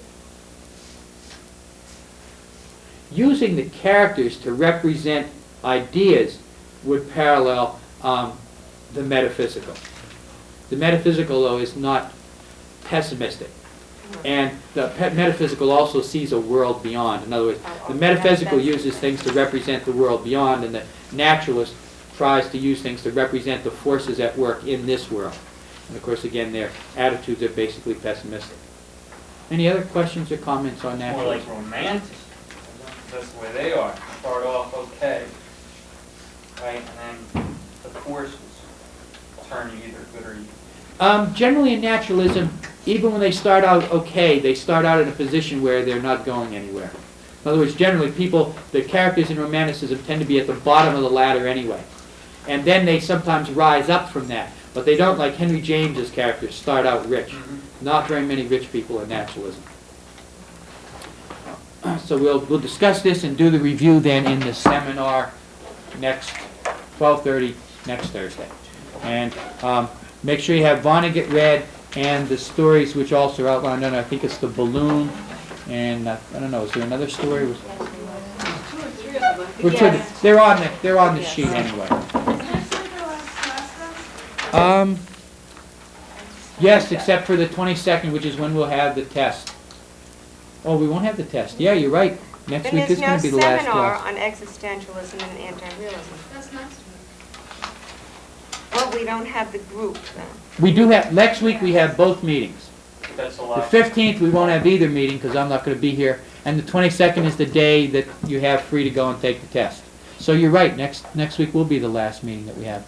Using the characters to represent ideas would parallel the metaphysical. The metaphysical, though, is not pessimistic. And the metaphysical also sees a world beyond. In other words, the metaphysical uses things to represent the world beyond, and the naturalist tries to use things to represent the forces at work in this world. And of course, again, their attitudes are basically pessimistic. Any other questions or comments on More naturalism? like romantic. That's the way they are. Start off okay, right, and then the forces turn you either good or evil. Generally in naturalism, even when they start out okay, they start out in a position where they're not going anywhere. In other words, generally the characters in Romanticism tend to be at the bottom of the ladder anyway. And then they sometimes rise up from that. But they don't, like Henry James's characters, start out rich. Mhm. Not very many rich people in naturalism. So we'll discuss this and do the review then in the seminar next 12:30 next Thursday. And make sure you have Vonnegut read and the stories which also are outlined on, I think it's the balloon, and I don't know, is there another story? Two or three of them. Which Yes. they're on the Yes. sheet anyway. Is next week our last class then? Yes, except for the 22nd, which is when we'll have the test. Oh, we won't have the test. Yeah, you're right. Next Then week is there's no going to be the last seminar class. on existentialism and anti-realism. That's next week. Well, we don't have the group then. We do have, next week we have both meetings. That's a The lot. 15th, we won't have either meeting because I'm not going to be here. And the 22nd is the day that you have free to go and take the test. So you're right, next week will be the last meeting that we have.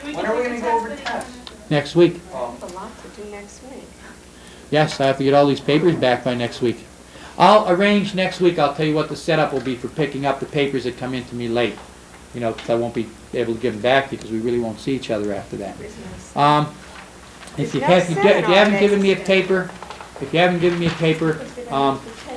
Do When are we take gonna the go over test tests? anytime? Next week. I have a lot to do next week. Yes, I have to get all these papers back by next week. I'll arrange next week, I'll tell you what the setup will be for picking up the papers that come in to me late. You know, 'cause I won't be able to give them back because we really won't see each other after that. There's no If you There's no haven't given me a seminar paper, if you haven't given me a paper,